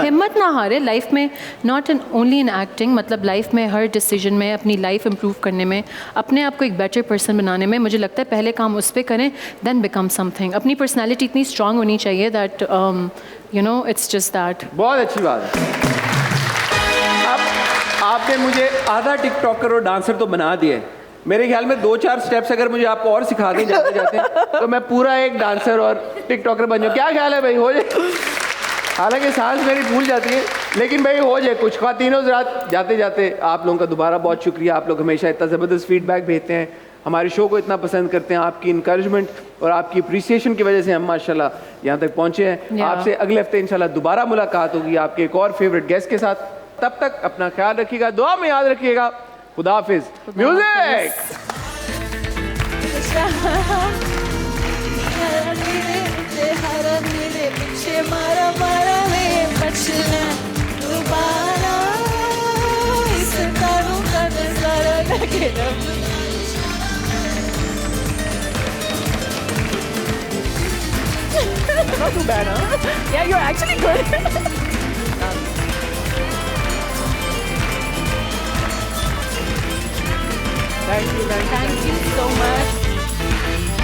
हिम्मत ना हारे लाइफ में. Not in only in acting. मतलब लाइफ में हर डिसीजन में, अपनी लाइफ इम्प्रूव करने में, अपने आप को एक बेटर पर्सन बनाने में, मुझे लगता है पहले काम उस पर करें, देन बिकम समथिंग. अपनी पर्सनैलिटी इतनी स्ट्रांग होनी चाहिए that you no it's just that. बहुत अच्छी बात है. अब आपने मुझे आधा टिकटॉकर और डांसर तो बना दिए. मेरे ख्याल में 2-4 स्टेप्स अगर मुझे आप और सिखा दें जाते जाते तो मैं पूरा एक डांसर और टिकटॉकर बन जाऊँ. क्या ख्याल है भाई, हो जाए? हालांकि सांस मेरी भूल जाती है, लेकिन भाई हो जाए कुछ. ख्वातीनों हज़रात, जाते जाते आप लोगों का दोबारा बहुत शुक्रिया. आप लोग हमेशा इतना ज़बरदस्त फीडबैक भेजते हैं, हमारे शो को इतना पसंद करते हैं. आपकी इंकरेजमेंट और आपकी अप्रिसिएशन की वजह से हम माशाल्लाह यहाँ तक पहुँचे हैं. आपसे अगले हफ्ते इंशाल्लाह दोबारा मुलाकात होगी आपके एक और फेवरेट गेस्ट के साथ. तब तक अपना ख्याल रखिएगा, दुआ में याद रखिएगा. खुदा हाफिज. Music. Thank you. bad, huh? Yeah, you're actually good. Thank you. Thank you so much.